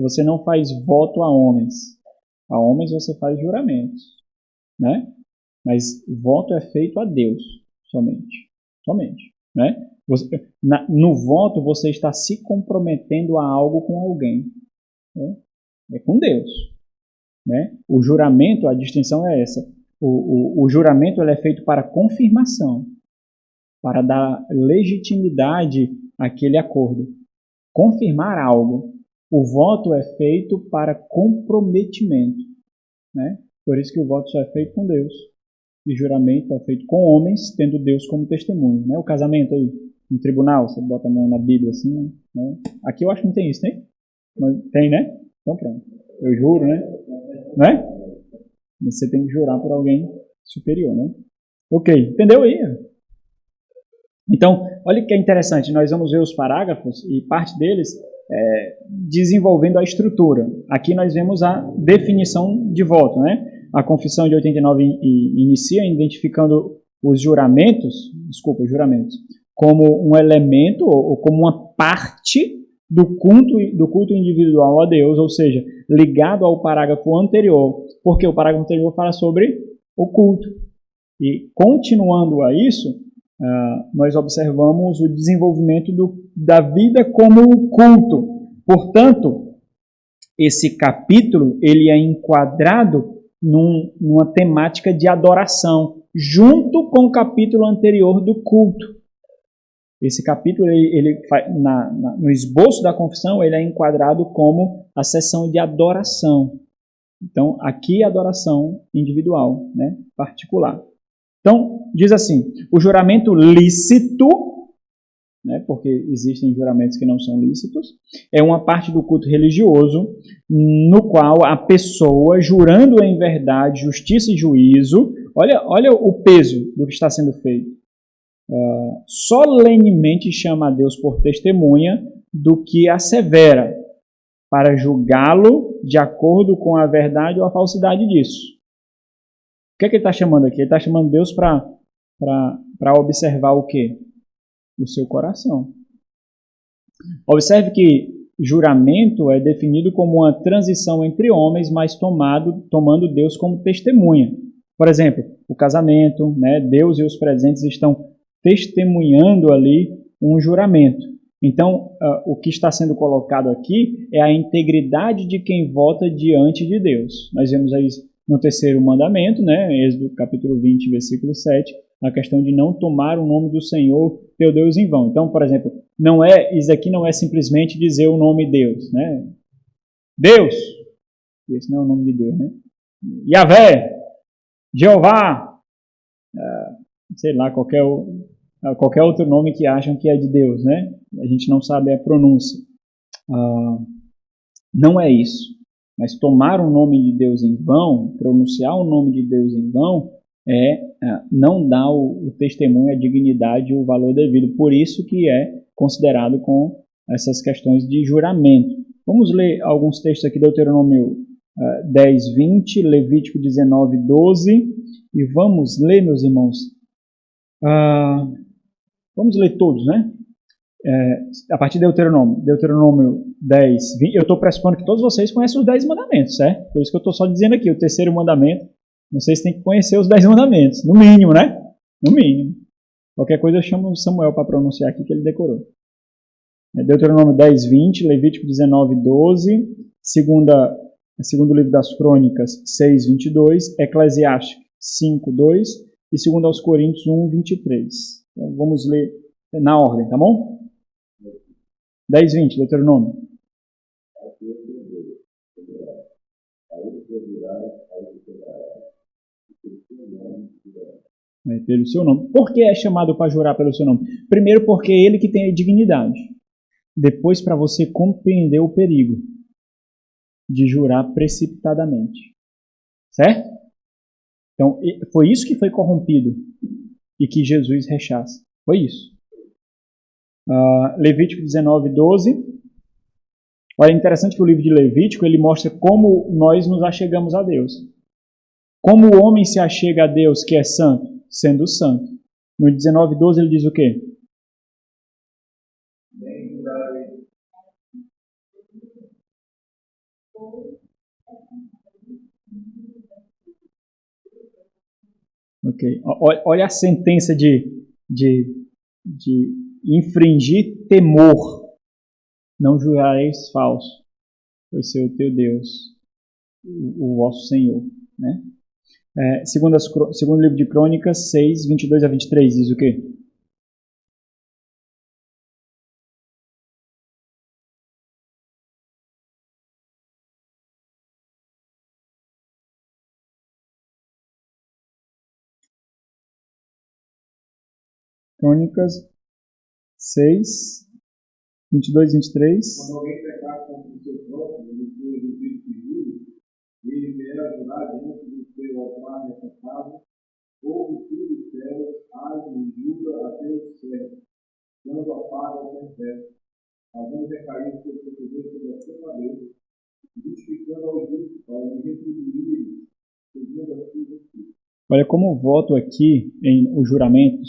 Você não faz voto a homens você faz juramentos, né? Mas voto é feito a Deus, somente, né? No voto você está se comprometendo a algo com alguém, né? É com Deus, né? O juramento, a distinção é essa. O juramento ele é feito para confirmação, para dar legitimidade àquele acordo, confirmar algo. O voto é feito para comprometimento, né? Por isso que o voto só é feito com Deus. E juramento é feito com homens, tendo Deus como testemunho, né? O casamento aí, no tribunal, você bota a mão na Bíblia assim, né? Aqui eu acho que não tem isso, tem? Mas tem, né? Então pronto. Eu juro, né? Você tem que jurar por alguém superior, né? Ok, entendeu aí? Então, olha que é interessante, nós vamos ver os parágrafos e parte deles desenvolvendo a estrutura. Aqui nós vemos a definição de voto, né? A Confissão de 89 inicia identificando os juramentos, como um elemento ou como uma parte do culto individual a Deus, ou seja, ligado ao parágrafo anterior, porque o parágrafo anterior fala sobre o culto. E continuando a isso, nós observamos o desenvolvimento da vida como culto. Portanto, esse capítulo ele é enquadrado numa temática de adoração, junto com o capítulo anterior do culto. Esse capítulo, no esboço da confissão, ele é enquadrado como a sessão de adoração. Então, aqui é adoração individual, né, particular. Então, diz assim, o juramento lícito, né, porque existem juramentos que não são lícitos, é uma parte do culto religioso no qual a pessoa, jurando em verdade, justiça e juízo, olha o peso do que está sendo feito, solenemente chama a Deus por testemunha do que assevera, para julgá-lo de acordo com a verdade ou a falsidade disso. O que é que ele está chamando aqui? Ele está chamando Deus para observar o quê? O seu coração. Observe que juramento é definido como uma transição entre homens, mas tomando Deus como testemunha. Por exemplo, o casamento, né? Deus e os presentes estão testemunhando ali um juramento. Então, o que está sendo colocado aqui é a integridade de quem vota diante de Deus. Nós vemos aí no 3º mandamento, né? Êxodo capítulo 20, versículo 7, a questão de não tomar o nome do Senhor, teu Deus, em vão. Então, por exemplo, isso aqui não é simplesmente dizer o nome Deus, né? Deus! Esse não é o nome de Deus, né? Yahvé! Jeová! Sei lá, qualquer outro nome que acham que é de Deus, né? A gente não sabe a pronúncia. Não é isso. Mas tomar o nome de Deus em vão, pronunciar o nome de Deus em vão, não dá o testemunho, a dignidade e o valor devido. Por isso que é considerado com essas questões de juramento. Vamos ler alguns textos aqui, Deuteronômio 10, 20, Levítico 19, 12. E vamos ler, meus irmãos, vamos ler todos, né? A partir de Deuteronômio 10, 20, eu estou pressupondo que todos vocês conhecem os 10 mandamentos, certo? Por isso que eu estou só dizendo aqui, o 3º mandamento, vocês têm que conhecer os 10 mandamentos, no mínimo, né? No mínimo. Qualquer coisa eu chamo o Samuel para pronunciar aqui que ele decorou. Deuteronômio 10, 20, Levítico 19, 12, segundo livro das Crônicas 6, 22, Eclesiastes 5, 2 e 2 aos Coríntios 1, 23. Então, vamos ler na ordem, tá bom? 10:20, Deuteronômio. Pelo seu nome. Por que é chamado para jurar pelo seu nome? Primeiro, porque é ele que tem a dignidade. Depois, para você compreender o perigo de jurar precipitadamente. Certo? Então, foi isso que foi corrompido e que Jesus rechaça. Foi isso. Levítico 19:12. Olha, é interessante que o livro de Levítico ele mostra como nós nos achegamos a Deus. Como o homem se achega a Deus que é santo? Sendo santo. No 19:12 ele diz o quê? Ok. Olha a sentença de infringir temor. Não jurareis falso, pois ser o teu Deus, o vosso Senhor. Né? Segundo livro de Crônicas 6:22-23, diz o quê? Crônicas 6:22-23. Quando alguém pecar contra o seu próprio, ele foi reduzido de juros, ele deverá jurar diante do seu altar nessa casa, ou o filho do céu, age e julga a teus servos, quando apaga o confesso, fazendo recair o seu proceder sobre a sua cabeça, justificando ao justo para lhe retribuir segundo a sua justiça. Olha como o voto aqui, o juramento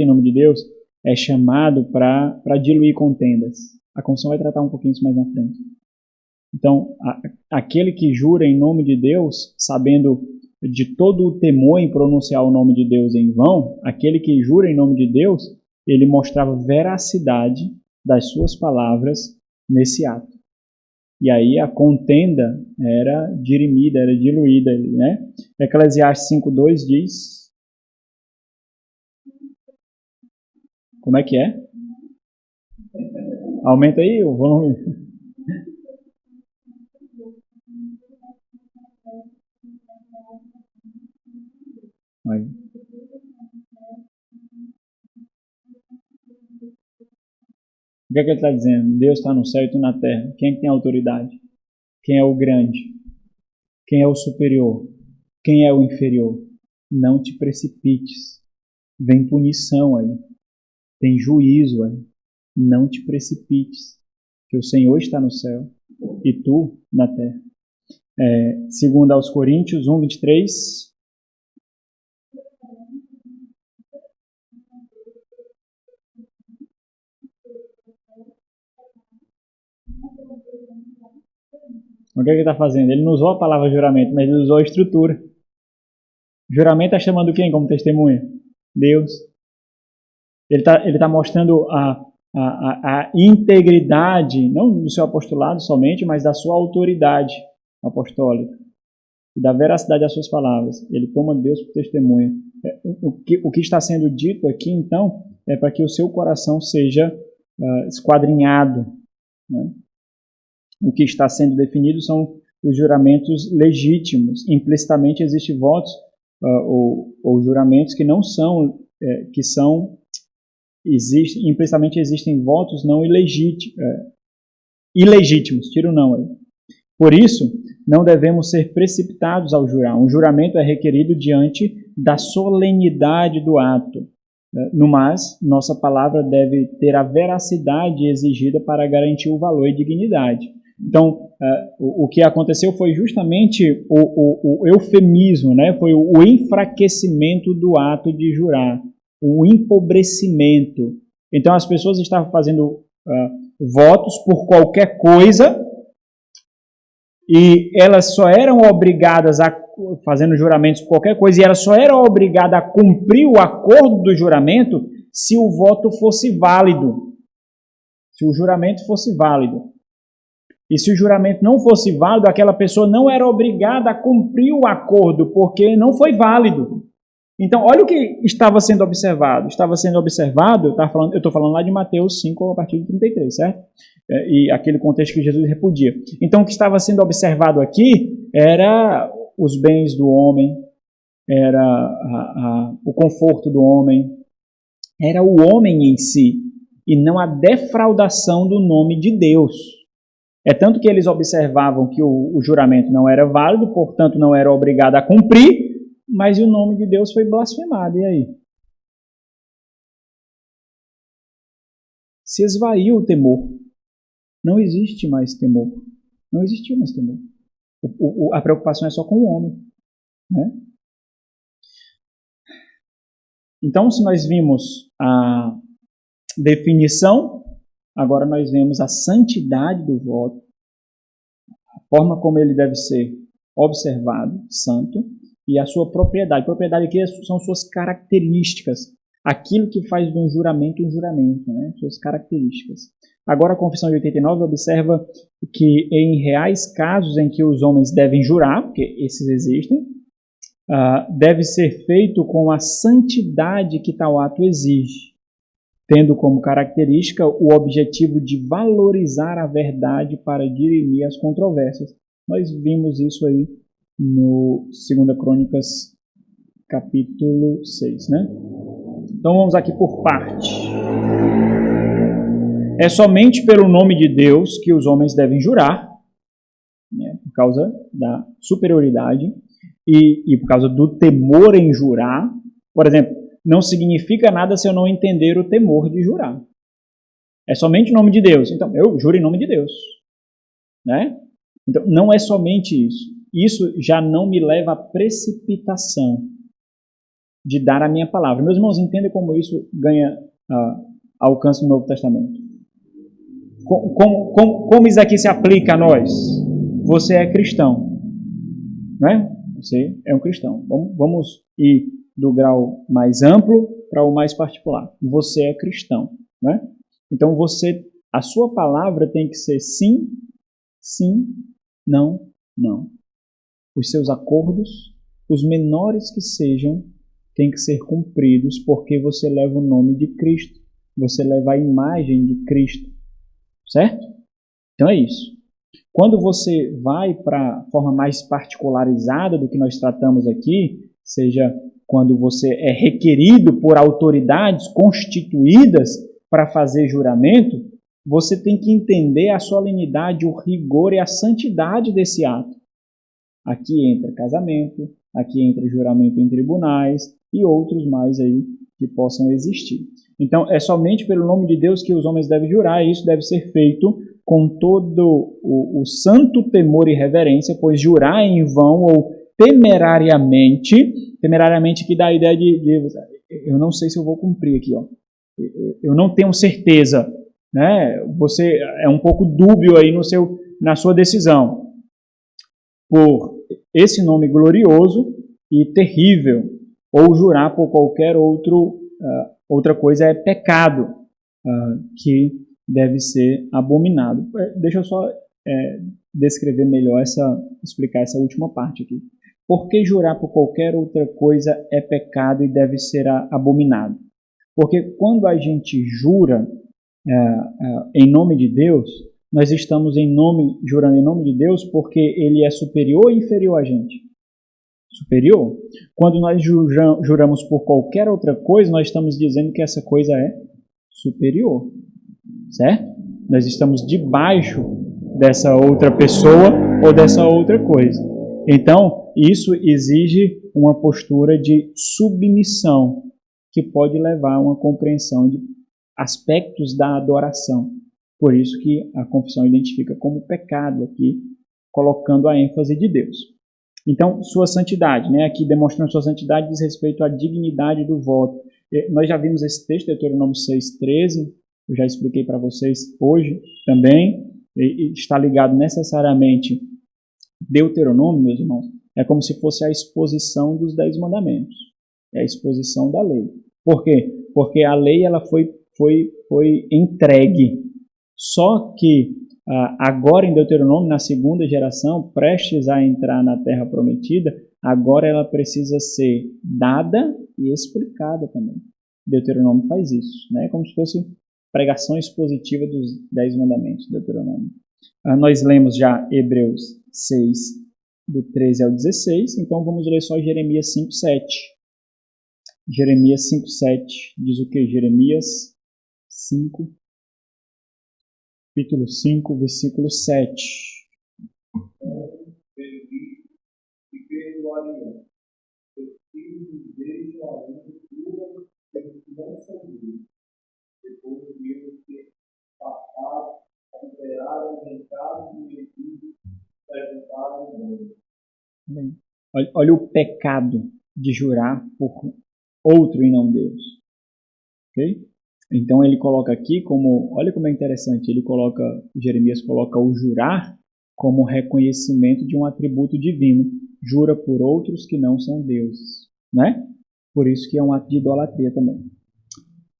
em nome de Deus, é chamado para diluir contendas. A confissão vai tratar um pouquinho isso mais na frente. Então, aquele que jura em nome de Deus, sabendo de todo o temor em pronunciar o nome de Deus em vão, aquele que jura em nome de Deus, ele mostrava veracidade das suas palavras nesse ato. E aí a contenda era dirimida, era diluída. Né? Eclesiastes 5:2 diz... Como é que é? Aumenta aí o volume. Aí. O que é que ele está dizendo? Deus está no céu e tu na terra. Quem é que tem autoridade? Quem é o grande? Quem é o superior? Quem é o inferior? Não te precipites. Vem punição aí. Tem juízo aí. Não te precipites. Que o Senhor está no céu e tu na terra. Segundo aos Coríntios 1:23. O que ele está fazendo? Ele não usou a palavra juramento, mas ele usou a estrutura. Juramento está chamando quem como testemunha? Deus. Ele tá mostrando a integridade, não do seu apostolado somente, mas da sua autoridade apostólica e da veracidade das suas palavras. Ele toma Deus por testemunha. O que está sendo dito aqui, então, é para que o seu coração seja esquadrinhado. Né? O que está sendo definido são os juramentos legítimos. Implicitamente existem votos ou juramentos que não são, implicitamente existem votos não ilegítimos. Tira o não aí. Por isso, não devemos ser precipitados ao jurar. Um juramento é requerido diante da solenidade do ato. No mais, nossa palavra deve ter a veracidade exigida para garantir o valor e dignidade. Então, o que aconteceu foi justamente o eufemismo, né? Foi o enfraquecimento do ato de jurar, o empobrecimento. Então, as pessoas estavam fazendo votos por qualquer coisa e elas só eram obrigadas fazendo juramentos por qualquer coisa, e elas só eram obrigadas a cumprir o acordo do juramento se o voto fosse válido, se o juramento fosse válido. E se o juramento não fosse válido, aquela pessoa não era obrigada a cumprir o acordo, porque não foi válido. Então, olha o que estava sendo observado. Estava sendo observado, eu estou falando lá de Mateus 5, a partir de 33, certo? E aquele contexto que Jesus repudia. Então, o que estava sendo observado aqui era os bens do homem, era o conforto do homem, era o homem em si, e não a defraudação do nome de Deus. É tanto que eles observavam que o juramento não era válido, portanto não era obrigado a cumprir, mas o nome de Deus foi blasfemado. E aí? Se esvaiu o temor. Não existe mais temor. Não existiu mais temor. A preocupação é só com o homem, né? Então, se nós vimos a definição, agora nós vemos a santidade do voto, a forma como ele deve ser observado, santo, e a sua propriedade. Propriedade aqui são suas características, aquilo que faz de um juramento, né? Suas características. Agora a Confissão de 89 observa que em reais casos em que os homens devem jurar, porque esses existem, deve ser feito com a santidade que tal ato exige, tendo como característica o objetivo de valorizar a verdade para dirimir as controvérsias. Nós vimos isso aí no 2 Crônicas, capítulo 6, né? Então vamos aqui por parte. É somente pelo nome de Deus que os homens devem jurar, né, por causa da superioridade e por causa do temor em jurar. Por exemplo, não significa nada se eu não entender o temor de jurar. É somente o nome de Deus. Então, eu juro em nome de Deus, né? Então, não é somente isso. Isso já não me leva à precipitação de dar a minha palavra. Meus irmãos, entendem como isso ganha alcance no Novo Testamento. Como isso aqui se aplica a nós? Você é cristão, né? Você é um cristão. Vamos ir do grau mais amplo para o mais particular. Você é cristão, né? Então a sua palavra tem que ser sim, sim, não, não. Os seus acordos, os menores que sejam, têm que ser cumpridos porque você leva o nome de Cristo, você leva a imagem de Cristo, certo? Então é isso. Quando você vai para a forma mais particularizada do que nós tratamos aqui, seja quando você é requerido por autoridades constituídas para fazer juramento, você tem que entender a solenidade, o rigor e a santidade desse ato. Aqui entra casamento, aqui entra juramento em tribunais e outros mais aí que possam existir. Então, é somente pelo nome de Deus que os homens devem jurar, e isso deve ser feito com todo o santo temor e reverência, pois jurar em vão ou temerariamente que dá a ideia de eu não sei se eu vou cumprir aqui, ó. Eu não tenho certeza, né? Você é um pouco dúbio aí na sua decisão. Por esse nome glorioso e terrível, ou jurar por qualquer outra coisa é pecado, que deve ser abominado. Deixa eu só descrever melhor, explicar essa última parte aqui. Por que jurar por qualquer outra coisa é pecado e deve ser abominado? Porque quando a gente jura em nome de Deus, nós estamos jurando em nome de Deus porque Ele é superior ou inferior a gente? Superior. Quando nós juramos por qualquer outra coisa, nós estamos dizendo que essa coisa é superior, certo? Nós estamos debaixo dessa outra pessoa ou dessa outra coisa. Então, isso exige uma postura de submissão, que pode levar a uma compreensão de aspectos da adoração. Por isso que a confissão identifica como pecado aqui, colocando a ênfase de Deus. Então, sua santidade, né? Aqui demonstrando sua santidade diz respeito à dignidade do voto. Nós já vimos esse texto, Deuteronômio 6,13, eu já expliquei para vocês hoje também, e está ligado necessariamente Deuteronômio, meus irmãos, é como se fosse a exposição dos 10 mandamentos, é a exposição da lei. Por quê? Porque a lei ela foi entregue, só que agora em Deuteronômio, na segunda geração, prestes a entrar na terra prometida, agora ela precisa ser dada e explicada também. Deuteronômio faz isso, né? Como se fosse pregação expositiva dos 10 mandamentos de Deuteronômio. Nós lemos já Hebreus 6, do 13 ao 16, então vamos ler só Jeremias 5, 7. Jeremias 5, 7 diz o que? Jeremias 5, capítulo 5, versículo 7. Olha o pecado de jurar por outro e não Deus. Ok? Então ele coloca aqui como, olha como é interessante, Jeremias coloca o jurar como reconhecimento de um atributo divino. Jura por outros que não são deuses, né? Por isso que é um ato de idolatria também.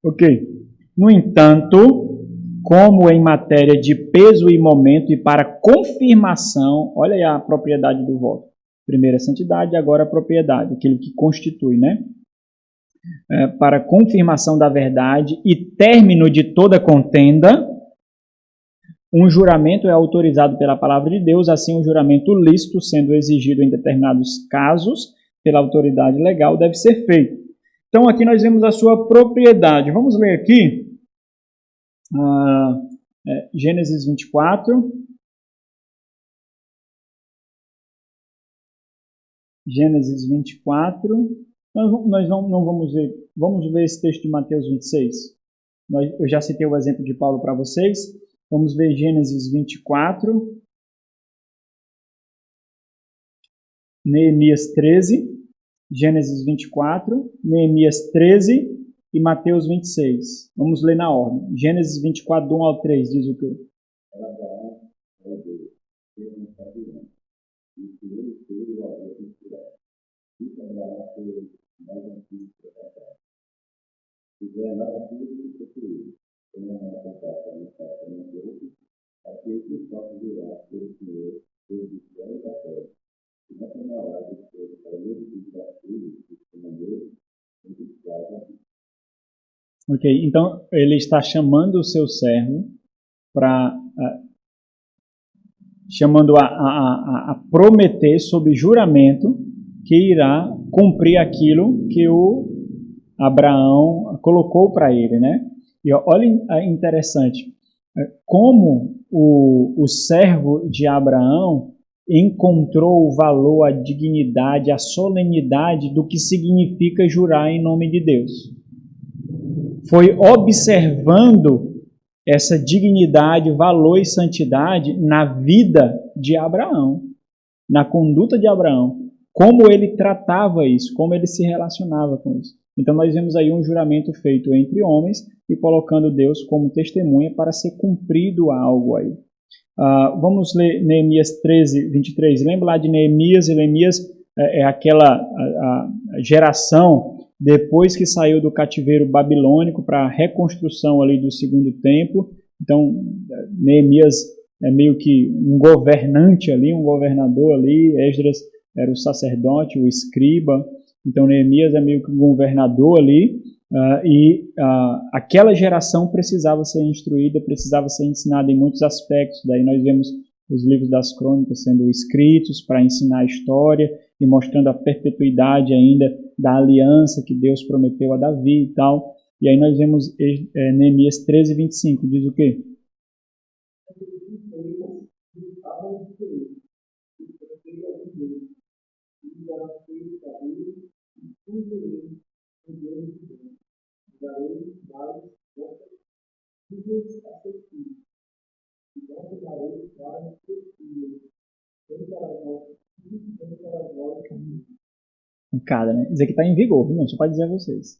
Ok. No entanto, como em matéria de peso e momento e para confirmação, olha aí a propriedade do voto. Primeiro a santidade, agora a propriedade, aquilo que constitui, né? Para confirmação da verdade e término de toda contenda, um juramento é autorizado pela palavra de Deus, assim um juramento lícito, sendo exigido em determinados casos pela autoridade legal, deve ser feito. Então aqui nós vemos a sua propriedade. Vamos ler aqui Gênesis 24. Gênesis 24. Nós não vamos ver. Vamos ver esse texto de Mateus 26. Eu já citei o exemplo de Paulo para vocês. Vamos ver Gênesis 24. Neemias 13. Gênesis 24. Neemias 13. E Mateus 26. Vamos ler na ordem. Gênesis 24, do 1 ao 3, diz o quê? Ok, então ele está chamando o seu servo para chamando a prometer sob juramento que irá cumprir aquilo que o Abraão colocou para ele, né? E olha interessante, como o servo de Abraão encontrou o valor, a dignidade, a solenidade do que significa jurar em nome de Deus. Foi observando essa dignidade, valor e santidade na vida de Abraão, na conduta de Abraão, como ele tratava isso, como ele se relacionava com isso. Então nós vemos aí um juramento feito entre homens e colocando Deus como testemunha para ser cumprido algo aí. Vamos ler Neemias 13, 23. Lembra lá de Neemias? E Neemias é aquela a geração depois que saiu do cativeiro babilônico para a reconstrução ali do segundo templo. Então Neemias é meio que um governante ali, um governador ali. Esdras era o sacerdote, o escriba. Então Neemias é meio que um governador ali. Aquela geração precisava ser instruída, precisava ser ensinada em muitos aspectos. Daí nós vemos os livros das crônicas sendo escritos para ensinar a história e mostrando a perpetuidade ainda da aliança que Deus prometeu a Davi e tal. E aí nós vemos Neemias 13, 25, diz o quê? Cada, né? Isso aqui está em vigor, não, só para dizer a vocês.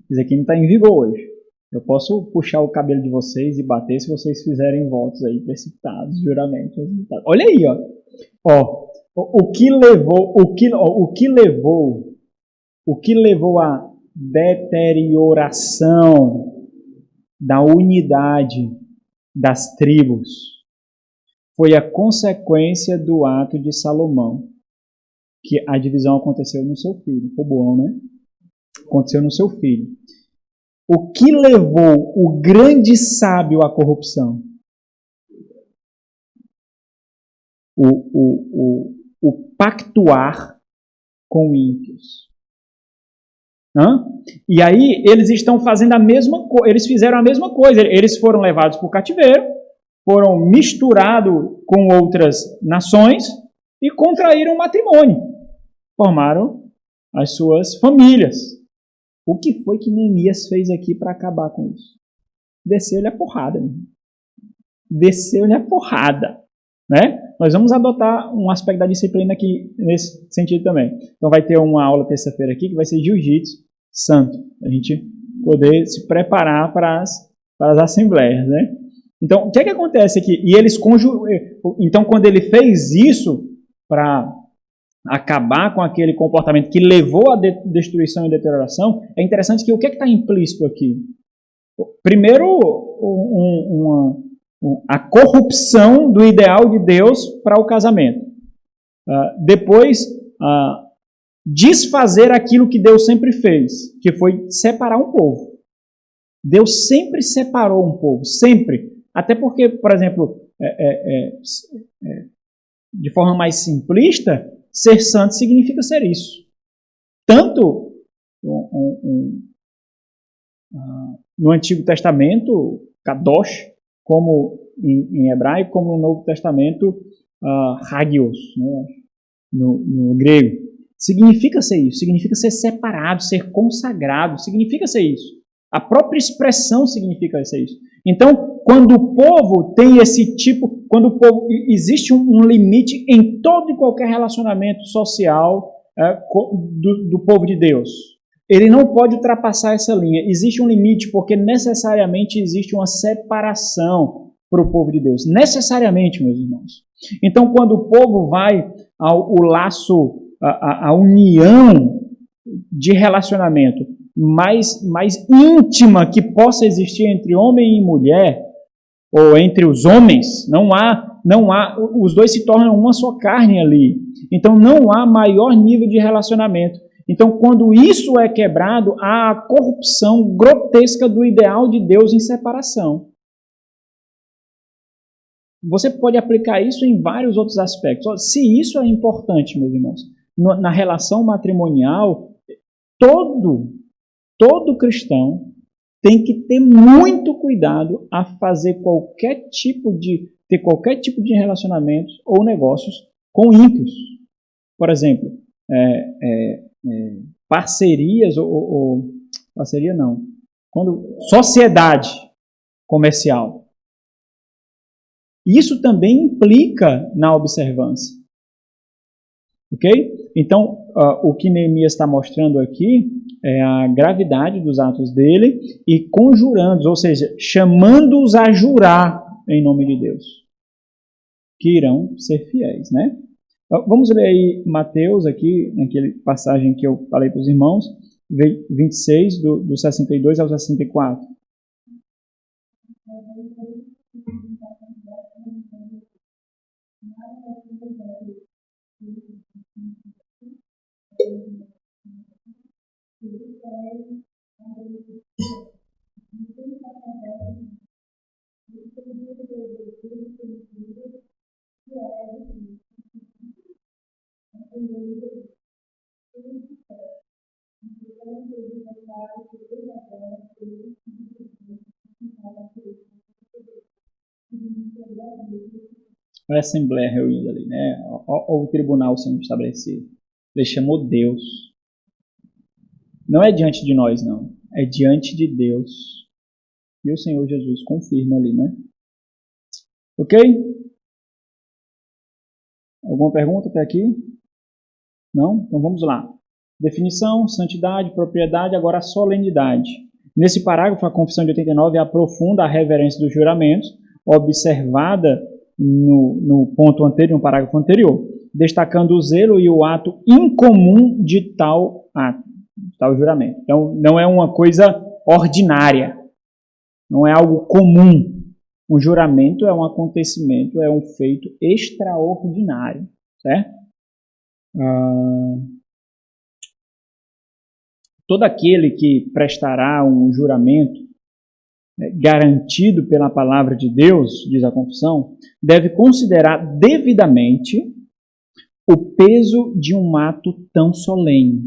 Isso aqui não está em vigor hoje. Eu posso puxar o cabelo de vocês e bater se vocês fizerem votos aí precipitados, juramentos. Olha aí, ó. O que levou à deterioração da unidade das tribos foi a consequência do ato de Salomão, que a divisão aconteceu no seu filho, Roboão, né? Aconteceu no seu filho. O que levou o grande sábio à corrupção? O pactuar com ímpios. E aí eles estão fazendo a mesma coisa, eles fizeram a mesma coisa, eles foram levados para o cativeiro, foram misturados com outras nações e contraíram matrimônio, formaram as suas famílias. O que foi que Neemias fez aqui para acabar com isso? Desceu-lhe a porrada. Desceu-lhe a porrada. Né? Nós vamos adotar um aspecto da disciplina aqui nesse sentido também. Então vai ter uma aula terça-feira aqui que vai ser jiu-jitsu santo, a gente poder se preparar para as assembleias, né? Então, o que é que acontece aqui? E eles então, quando ele fez isso para acabar com aquele comportamento que levou à destruição e deterioração, é interessante que o que é que está implícito aqui? Primeiro, a corrupção do ideal de Deus para o casamento. Depois, desfazer aquilo que Deus sempre fez, que foi separar um povo. Deus sempre separou um povo, sempre. Até porque, por exemplo, de forma mais simplista, ser santo significa ser isso. Tanto no Antigo Testamento, Kadosh, como em hebraico, como no Novo Testamento, Hagios, né, no grego. Significa ser isso, significa ser separado, ser consagrado, significa ser isso. A própria expressão significa ser isso. Então, quando o povo tem esse tipo, quando o povo, existe um limite em todo e qualquer relacionamento social do povo de Deus. Ele não pode ultrapassar essa linha. Existe um limite porque necessariamente existe uma separação para o povo de Deus. Necessariamente, meus irmãos. Então, quando o povo vai ao laço, a união de relacionamento mais íntima que possa existir entre homem e mulher, ou entre os homens, não há, os dois se tornam uma só carne ali. Então não há maior nível de relacionamento. Então quando isso é quebrado, há a corrupção grotesca do ideal de Deus em separação. Você pode aplicar isso em vários outros aspectos. Se isso é importante, meus irmãos, na relação matrimonial, todo cristão tem que ter muito cuidado a fazer ter qualquer tipo de relacionamentos ou negócios com ímpios. Por exemplo, parcerias parceria não. Sociedade comercial. Isso também implica na observância. Ok? Então, o que Neemias está mostrando aqui é a gravidade dos atos dele e conjurando, ou seja, chamando-os a jurar em nome de Deus, que irão ser fiéis, né? Vamos ler aí Mateus, aqui, naquele passagem que eu falei para os irmãos, 26, do 62 ao 64. A Assembleia reunida ali, né? O tribunal sendo estabelecido. Ele chamou Deus. Não é diante de nós, não. É diante de Deus. E o Senhor Jesus confirma ali, né? Ok? Alguma pergunta até aqui? Não? Então vamos lá. Definição, santidade, propriedade, agora a solenidade. Nesse parágrafo, a Confissão de 89 aprofunda a reverência dos juramentos, observada no ponto anterior, no parágrafo anterior, destacando o zelo e o ato incomum de tal ato, de tal juramento. Então, não é uma coisa ordinária, não é algo comum. Um juramento é um acontecimento, é um feito extraordinário, certo? todo aquele que prestará um juramento garantido pela palavra de Deus, diz a confissão, deve considerar devidamente o peso de um ato tão solene.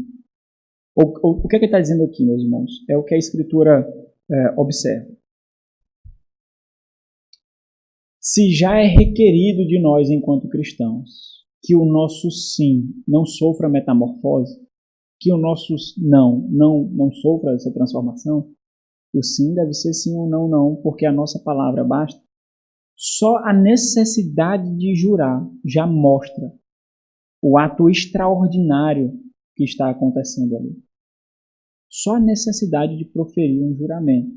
O que ele está dizendo aqui, meus irmãos? É o que a Escritura observa. Se já é requerido de nós, enquanto cristãos, que o nosso sim não sofra metamorfose, que o nosso não sofra essa transformação, o sim deve ser sim ou não, porque a nossa palavra basta. Só a necessidade de jurar já mostra o ato extraordinário que está acontecendo ali. Só a necessidade de proferir um juramento.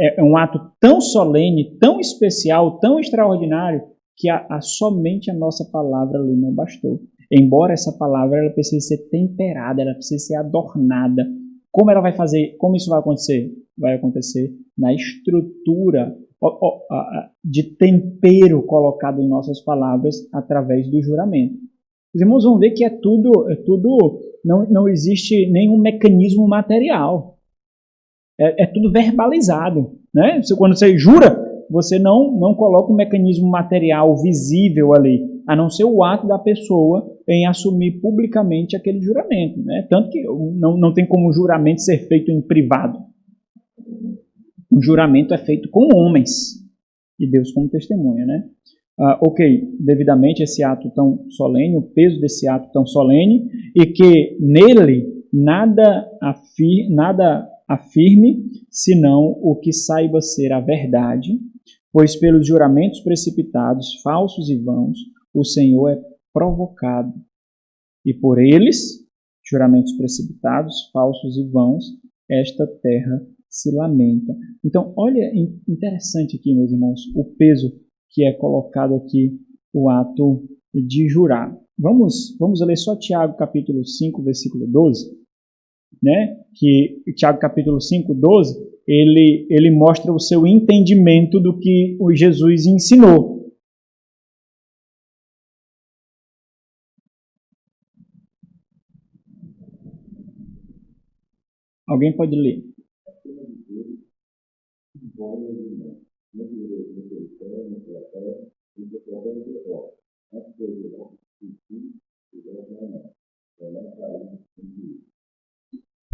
É um ato tão solene, tão especial, tão extraordinário, que somente a nossa palavra ali não bastou. Embora essa palavra ela precise ser temperada, ela precisa ser adornada. Como ela vai fazer? Como isso vai acontecer? Vai acontecer na estrutura de tempero colocado em nossas palavras através do juramento. Os irmãos vão ver que é tudo não existe nenhum mecanismo material. É tudo verbalizado, né? Quando você jura, você não coloca um mecanismo material visível ali, a não ser o ato da pessoa em assumir publicamente aquele juramento, né? Tanto que não tem como o juramento ser feito em privado. O juramento é feito com homens e Deus como testemunha, né? Devidamente esse ato tão solene, o peso desse ato tão solene, e que nele nada afirme, senão o que saiba ser a verdade, pois pelos juramentos precipitados, falsos e vãos, o Senhor é provocado. E por eles, juramentos precipitados, falsos e vãos, esta terra se lamenta. Então, olha, interessante aqui, meus irmãos, o peso que é colocado aqui, o ato de jurar. Vamos ler só Tiago capítulo 5, versículo 12, né? Que Tiago capítulo 5, 12, ele mostra o seu entendimento do que o Jesus ensinou. Alguém pode ler?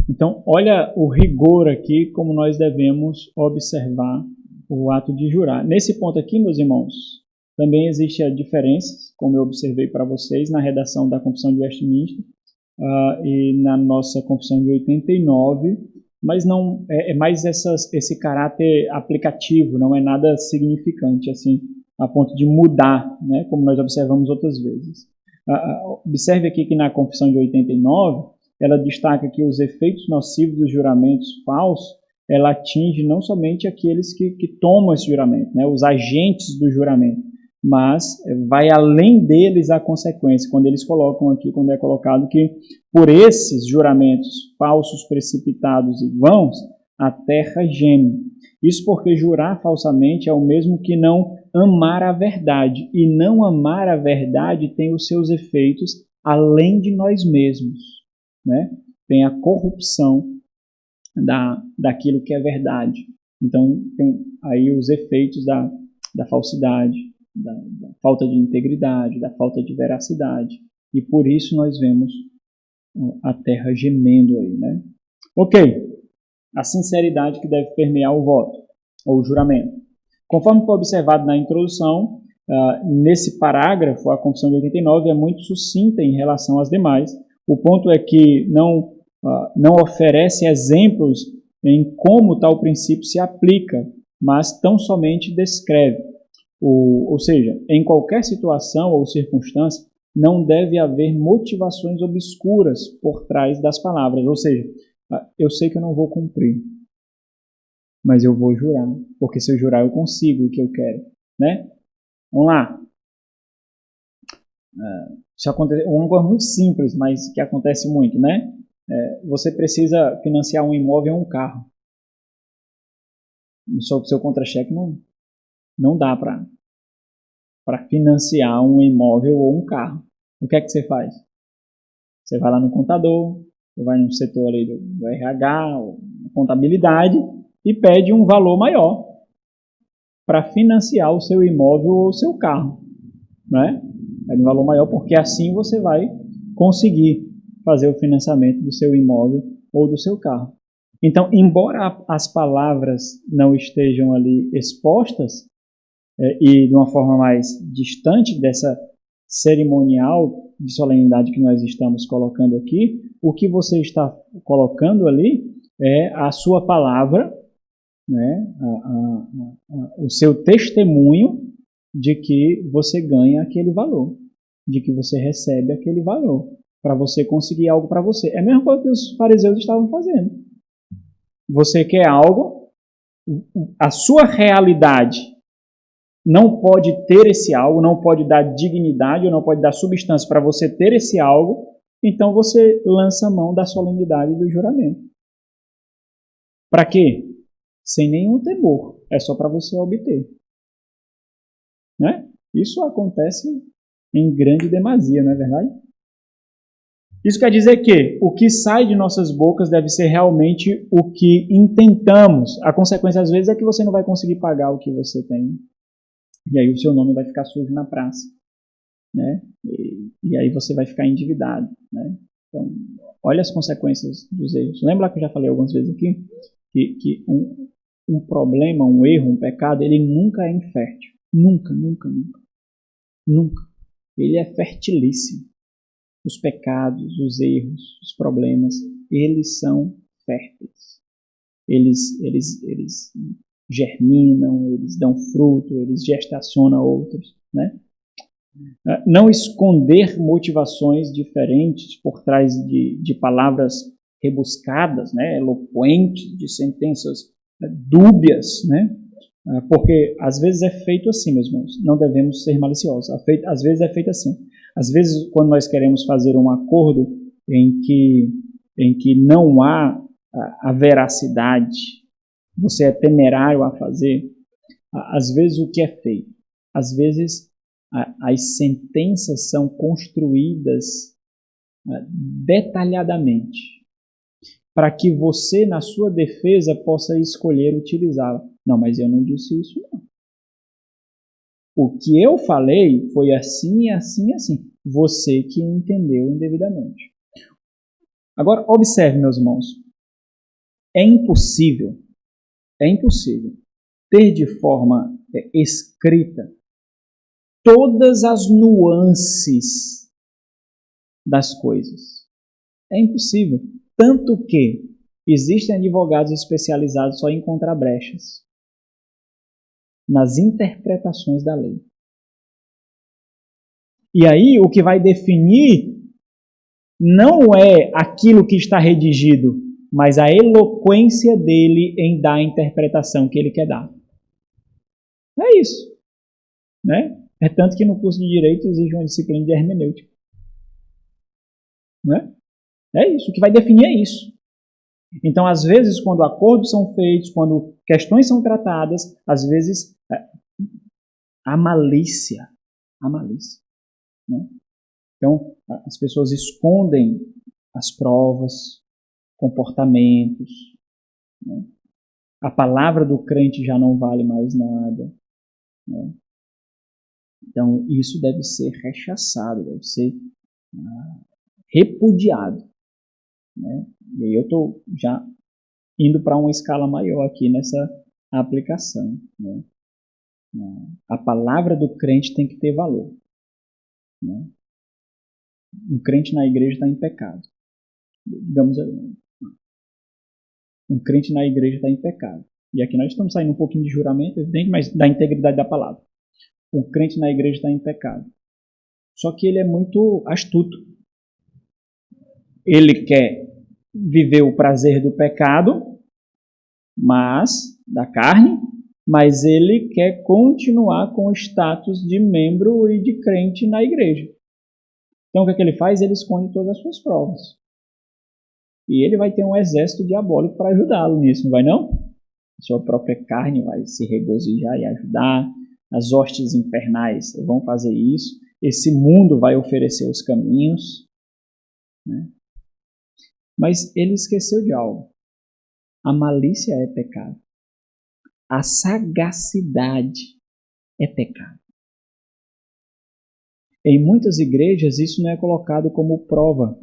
Então, olha o rigor aqui, como nós devemos observar o ato de jurar. Nesse ponto aqui, meus irmãos, também existe a diferença, como eu observei para vocês, na redação da Confissão de Westminster e na nossa Confissão de 89, mas não é mais esse caráter aplicativo, não é nada significante, assim, a ponto de mudar, né, como nós observamos outras vezes. Observe aqui que na Confissão de 89, ela destaca que os efeitos nocivos dos juramentos falsos, ela atinge não somente aqueles que tomam esse juramento, né, os agentes do juramento, mas vai além deles a consequência, quando eles colocam aqui, quando é colocado que por esses juramentos falsos, precipitados e vãos, a terra geme. Isso porque jurar falsamente é o mesmo que não amar a verdade, e não amar a verdade tem os seus efeitos além de nós mesmos, né? Tem a corrupção daquilo que é verdade. Então, tem aí os efeitos da falsidade, da falta de integridade, da falta de veracidade. E por isso nós vemos a terra gemendo aí, né? Ok. A sinceridade que deve permear o voto, ou o juramento. Conforme foi observado na introdução, nesse parágrafo, a Confissão de 89 é muito sucinta em relação às demais. O ponto é que não oferece exemplos em como tal princípio se aplica, mas tão somente descreve. Ou seja, em qualquer situação ou circunstância, não deve haver motivações obscuras por trás das palavras. Ou seja, eu sei que eu não vou cumprir, mas eu vou jurar, porque se eu jurar eu consigo o que eu quero, né? Vamos lá. Isso acontece, uma coisa muito simples, mas que acontece muito, né? Você precisa financiar um imóvel ou um carro. Só que o seu contra-cheque não dá para financiar um imóvel ou um carro. O que é que você faz? Você vai lá no contador, ou vai no setor ali do RH, ou contabilidade, e pede um valor maior para financiar o seu imóvel ou o seu carro, né? Pede um valor maior porque assim você vai conseguir fazer o financiamento do seu imóvel ou do seu carro. Então, embora as palavras não estejam ali expostas, e de uma forma mais distante dessa cerimonial de solenidade que nós estamos colocando aqui, o que você está colocando ali é a sua palavra, né, o seu testemunho de que você ganha aquele valor, de que você recebe aquele valor, para você conseguir algo para você. É a mesma coisa que os fariseus estavam fazendo. Você quer algo, a sua realidade não pode ter esse algo, não pode dar dignidade ou não pode dar substância para você ter esse algo, então você lança a mão da solenidade do juramento. Para quê? Sem nenhum temor, é só para você obter. Né? Isso acontece em grande demasia, não é verdade? Isso quer dizer que o que sai de nossas bocas deve ser realmente o que intentamos. A consequência, às vezes, é que você não vai conseguir pagar o que você tem. E aí o seu nome vai ficar sujo na praça. Né? E aí você vai ficar endividado. Né? Então, olha as consequências dos erros. Lembra que eu já falei algumas vezes aqui? Que um problema, um erro, um pecado, ele nunca é infértil. Nunca, nunca, nunca. Nunca. Ele é fertilíssimo. Os pecados, os erros, os problemas, eles são férteis. Eles germinam, eles dão fruto, eles gestacionam outros. Né? Não esconder motivações diferentes por trás de palavras rebuscadas, né? Eloquentes, de sentenças dúbias, né? Porque às vezes é feito assim, meus irmãos, não devemos ser maliciosos. Às vezes é feito assim. Às vezes, quando nós queremos fazer um acordo em que não há a veracidade, você é temerário a fazer, às vezes o que é feito? Às vezes as sentenças são construídas detalhadamente, para que você, na sua defesa, possa escolher utilizá-la. Não, mas eu não disse isso, não. O que eu falei foi assim, assim, assim. Você que entendeu indevidamente. Agora, observe, meus irmãos. É impossível ter de forma escrita todas as nuances das coisas. É impossível. Tanto que existem advogados especializados só em encontrar brechas nas interpretações da lei. E aí o que vai definir não é aquilo que está redigido, mas a eloquência dele em dar a interpretação que ele quer dar. É isso. Né? É tanto que no curso de Direito existe uma disciplina de hermenêutica. Né? É isso. O que vai definir é isso. Então, às vezes, quando acordos são feitos, quando questões são tratadas, às vezes há malícia. Há malícia. Né? Então, as pessoas escondem as provas, comportamentos. Né? A palavra do crente já não vale mais nada. Né? Então, isso deve ser rechaçado, deve ser repudiado. Né? E aí eu estou já indo para uma escala maior aqui nessa aplicação. Né? A palavra do crente tem que ter valor. Né? Um crente na igreja está em pecado. Digamos assim. Um crente na igreja está em pecado. E aqui nós estamos saindo um pouquinho de juramento, evidente, mas da integridade da palavra. Um crente na igreja está em pecado. Só que ele é muito astuto. Ele quer viver o prazer do pecado, mas da carne, mas ele quer continuar com o status de membro e de crente na igreja. Então o que ele faz? Ele esconde todas as suas provas. E ele vai ter um exército diabólico para ajudá-lo nisso, não vai não? A sua própria carne vai se regozijar e ajudar. As hostes infernais vão fazer isso. Esse mundo vai oferecer os caminhos. Né? Mas ele esqueceu de algo. A malícia é pecado. A sagacidade é pecado. Em muitas igrejas, isso não é colocado como prova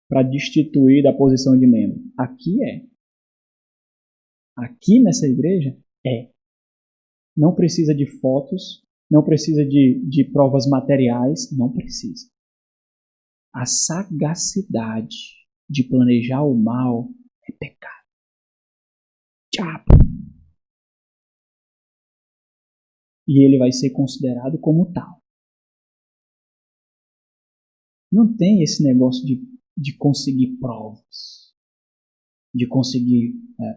para destituir da posição de membro. Aqui é. Aqui nessa igreja é. Não precisa de fotos, não precisa de provas materiais, não precisa. A sagacidade de planejar o mal é pecado. Diabo. E ele vai ser considerado como tal. Não tem esse negócio de conseguir provas, de conseguir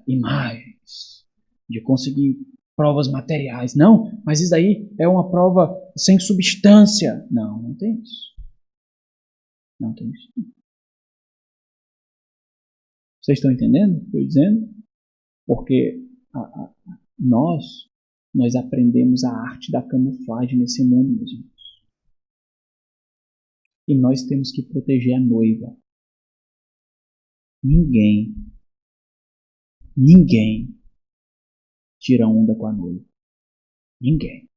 imagens, de conseguir provas materiais. Não, mas isso aí é uma prova sem substância. Não, não tem isso. Não tem isso. Vocês estão entendendo o que eu estou dizendo? Porque nós aprendemos a arte da camuflagem nesse mundo, meus irmãos. E nós temos que proteger a noiva. Ninguém tira onda com a noiva. Ninguém.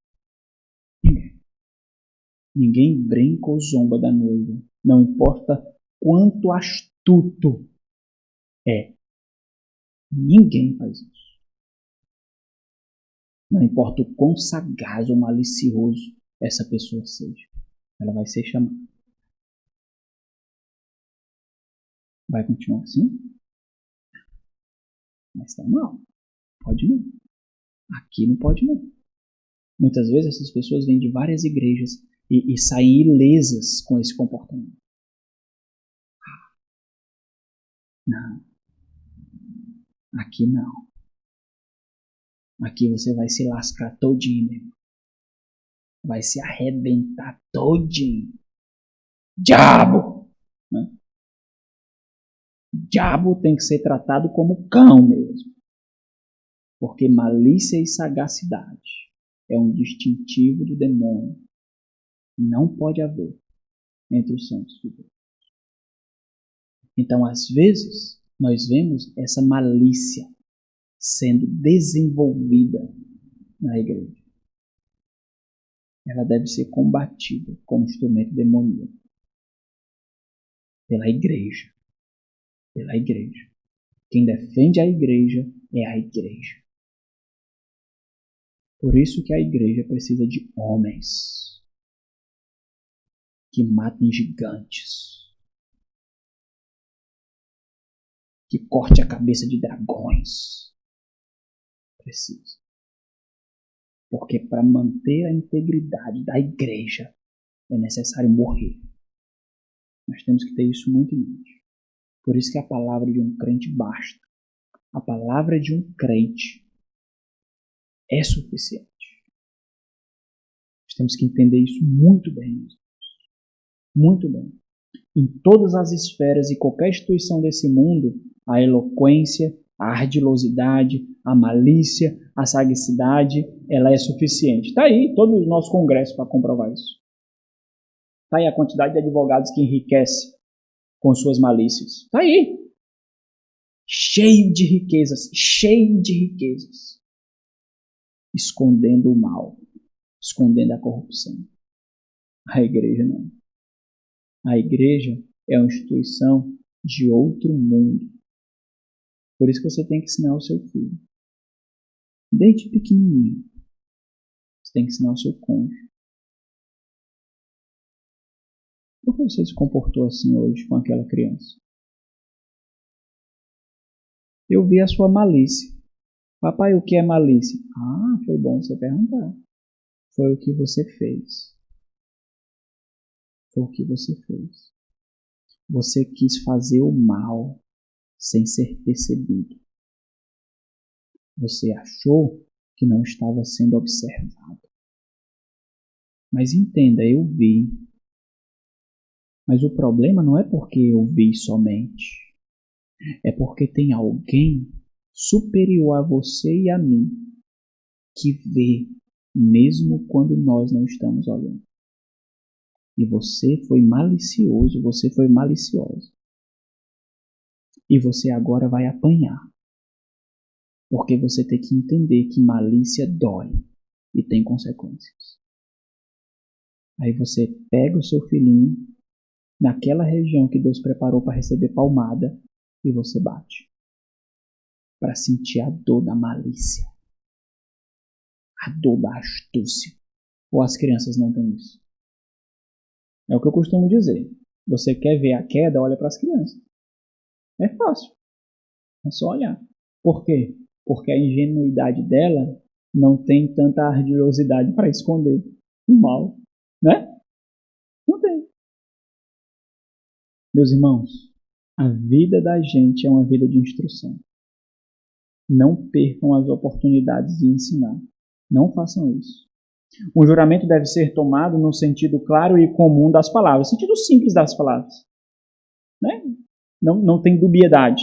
Ninguém brinca ou zomba da noiva. Não importa quanto astuto é. Ninguém faz isso. Não importa o quão sagaz ou malicioso essa pessoa seja. Ela vai ser chamada. Vai continuar assim? Mas tá mal. Pode não. Aqui não pode não. Muitas vezes essas pessoas vêm de várias igrejas e saem ilesas com esse comportamento. Não. Aqui não. Aqui você vai se lascar todinho, meu. Vai se arrebentar todinho. Diabo! Né? Diabo tem que ser tratado como cão mesmo. Porque malícia e sagacidade é um distintivo do demônio. Não pode haver entre os santos de Deus. Então, às vezes, nós vemos essa malícia sendo desenvolvida na igreja. Ela deve ser combatida como instrumento demoníaco. Pela igreja. Pela igreja. Quem defende a igreja é a igreja. Por isso que a igreja precisa de homens que matem gigantes, que corte a cabeça de dragões. Precisa. Porque para manter a integridade da igreja é necessário morrer. Nós temos que ter isso muito em mente. Por isso que a palavra de um crente basta. A palavra de um crente é suficiente. Nós temos que entender isso muito bem. Muito bem. Em todas as esferas e qualquer instituição desse mundo, a eloquência, a ardilosidade, a malícia, a sagacidade, ela é suficiente. Está aí todo o nosso congresso para comprovar isso. Está aí a quantidade de advogados que enriquece com suas malícias. Está aí. Cheio de riquezas. Escondendo o mal. Escondendo a corrupção. A igreja não. A igreja é uma instituição de outro mundo. Por isso que você tem que ensinar o seu filho. Desde pequenininho. Você tem que ensinar o seu cônjuge. Por que você se comportou assim hoje com aquela criança? Eu vi a sua malícia. Papai, o que é malícia? Ah, foi bom você perguntar. Foi o que você fez. Foi o que você fez. Você quis fazer o mal sem ser percebido. Você achou que não estava sendo observado. Mas entenda, eu vi. Mas o problema não é porque eu vi somente. É porque tem alguém superior a você e a mim que vê mesmo quando nós não estamos olhando. E você foi malicioso, você foi maliciosa. E você agora vai apanhar. Porque você tem que entender que malícia dói e tem consequências. Aí você pega o seu filhinho naquela região que Deus preparou para receber palmada e você bate. Para sentir a dor da malícia. A dor da astúcia. Ou as crianças não têm isso? É o que eu costumo dizer. Você quer ver a queda, olha para as crianças. É fácil. É só olhar. Por quê? Porque a ingenuidade dela não tem tanta ardilosidade para esconder o mal. Né? Não tem. Meus irmãos, a vida da gente é uma vida de instrução. Não percam as oportunidades de ensinar. Não façam isso. O juramento deve ser tomado no sentido claro e comum das palavras, no sentido simples das palavras. Né? Não tem dubiedade,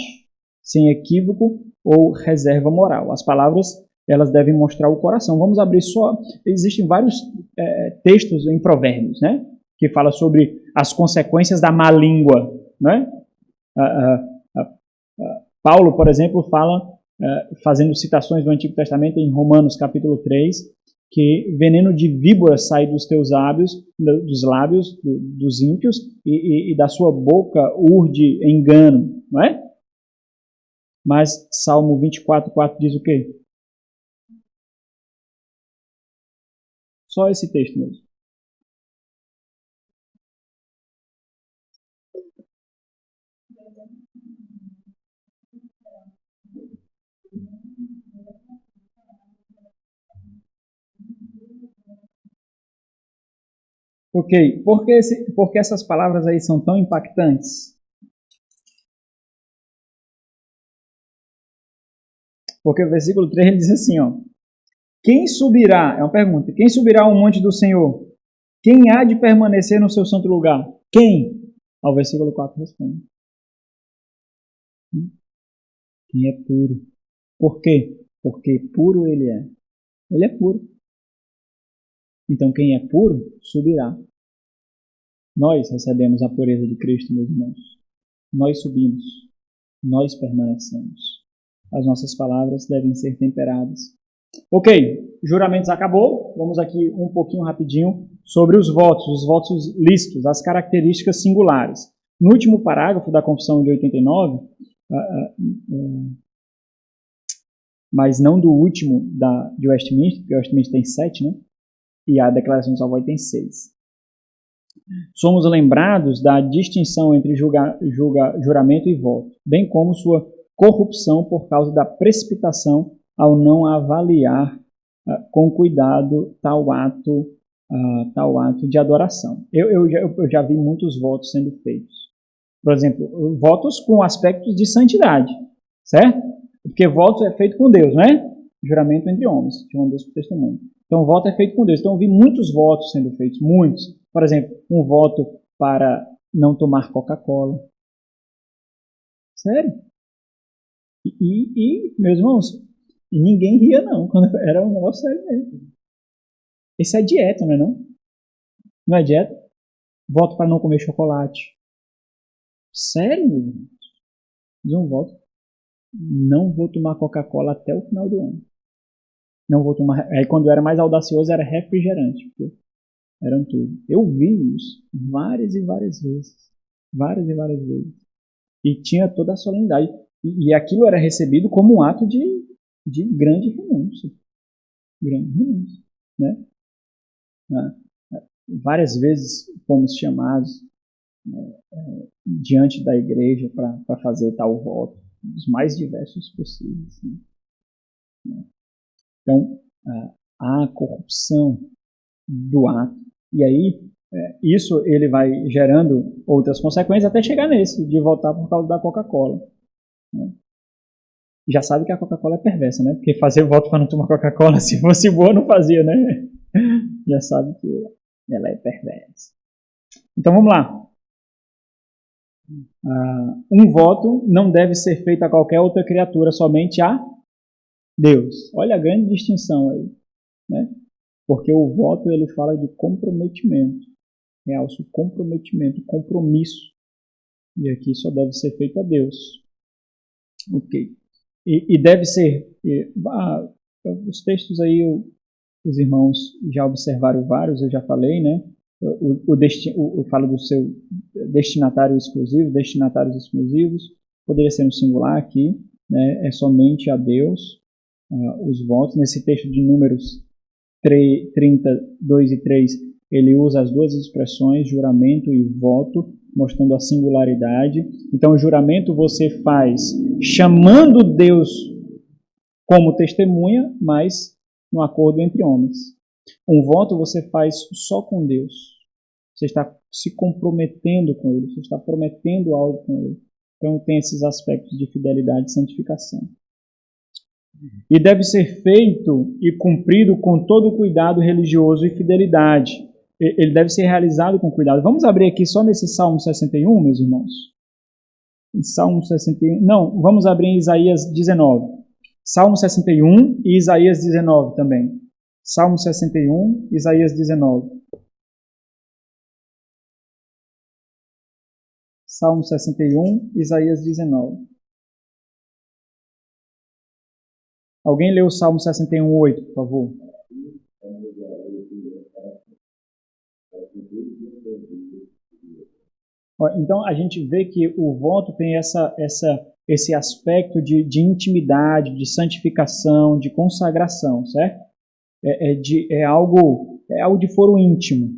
sem equívoco ou reserva moral. As palavras, elas devem mostrar o coração. Vamos abrir só... Existem vários textos em Provérbios, né? Que fala sobre as consequências da má língua. Né? Paulo, por exemplo, fala, fazendo citações do Antigo Testamento em Romanos capítulo 3, que veneno de víbora sai dos teus lábios, dos ímpios, e da sua boca urde engano, não é? Mas Salmo 24:4 diz o quê? Só esse texto mesmo. Ok, por que essas palavras aí são tão impactantes? Porque o versículo 3 ele diz assim, ó. Quem subirá, é uma pergunta, quem subirá ao monte do Senhor? Quem há de permanecer no seu santo lugar? Quem? Ao versículo 4 responde. Quem é puro. Por quê? Porque puro ele é. Ele é puro. Então quem é puro, subirá. Nós recebemos a pureza de Cristo, meus irmãos. Nós subimos. Nós permanecemos. As nossas palavras devem ser temperadas. Ok, juramentos acabou. Vamos aqui um pouquinho rapidinho sobre os votos lícitos, as características singulares. No último parágrafo da Confissão de 89, mas não do último de Westminster, porque Westminster tem 7, né? E a Declaração de Savoy tem 6. Somos lembrados da distinção entre juramento e voto, bem como sua corrupção por causa da precipitação ao não avaliar com cuidado tal ato de adoração. Eu já vi muitos votos sendo feitos. Por exemplo, votos com aspectos de santidade, certo? Porque voto é feito com Deus, não é? Juramento entre homens, chamando Deus por testemunho. Então, voto é feito com Deus. Então, eu vi muitos votos sendo feitos, muitos. Por exemplo, um voto para não tomar Coca-Cola. Sério? E meus irmãos, ninguém ria não, quando era um negócio sério mesmo. Isso é dieta, não é não? Não é dieta? Voto para não comer chocolate. Sério, meu irmão? Diz um voto. Não vou tomar Coca-Cola até o final do ano. Não vou tomar. Aí quando eu era mais audacioso era refrigerante. Porque eram tudo. Eu vi isso várias e várias vezes. Várias e várias vezes. E tinha toda a solenidade. E aquilo era recebido como um ato de grande renúncia. Grande renúncia. Né? Várias vezes fomos chamados diante da igreja para fazer tal voto. Os mais diversos possíveis. Né? Então, há a corrupção do ato. E aí, isso ele vai gerando outras consequências até chegar nesse, de votar por causa da Coca-Cola. Né? Já sabe que a Coca-Cola é perversa, né? Porque fazer voto para não tomar Coca-Cola, se fosse boa, não fazia, né? Já sabe que ela é perversa. Então, vamos lá. Um voto não deve ser feito a qualquer outra criatura, somente a Deus. Olha a grande distinção aí. Né? Porque o voto ele fala de comprometimento. Realça o comprometimento, compromisso. E aqui só deve ser feito a Deus. Ok. E deve ser... os textos aí, os irmãos já observaram vários, eu já falei, né? Eu falo do seu destinatários exclusivos, poderia ser no singular aqui, né? É somente a Deus os votos. Nesse texto de Números 32 e 3, ele usa as duas expressões, juramento e voto, mostrando a singularidade. Então, o juramento você faz chamando Deus como testemunha, mas no acordo entre homens. Um voto você faz só com Deus. Você está se comprometendo com Ele, você está prometendo algo com Ele. Então tem esses aspectos de fidelidade e santificação. E deve ser feito e cumprido com todo cuidado religioso e fidelidade. Ele deve ser realizado com cuidado. Vamos abrir aqui só nesse Salmo 61, meus irmãos? Em Salmo 61. Não, vamos abrir em Isaías 19. Salmo 61 e Isaías 19 também. Salmo 61, Isaías 19. Salmo 61, Isaías 19. Alguém lê o Salmo 61, 8, por favor. Então a gente vê que o voto tem esse aspecto de intimidade, de santificação, de consagração, certo? É algo de foro íntimo.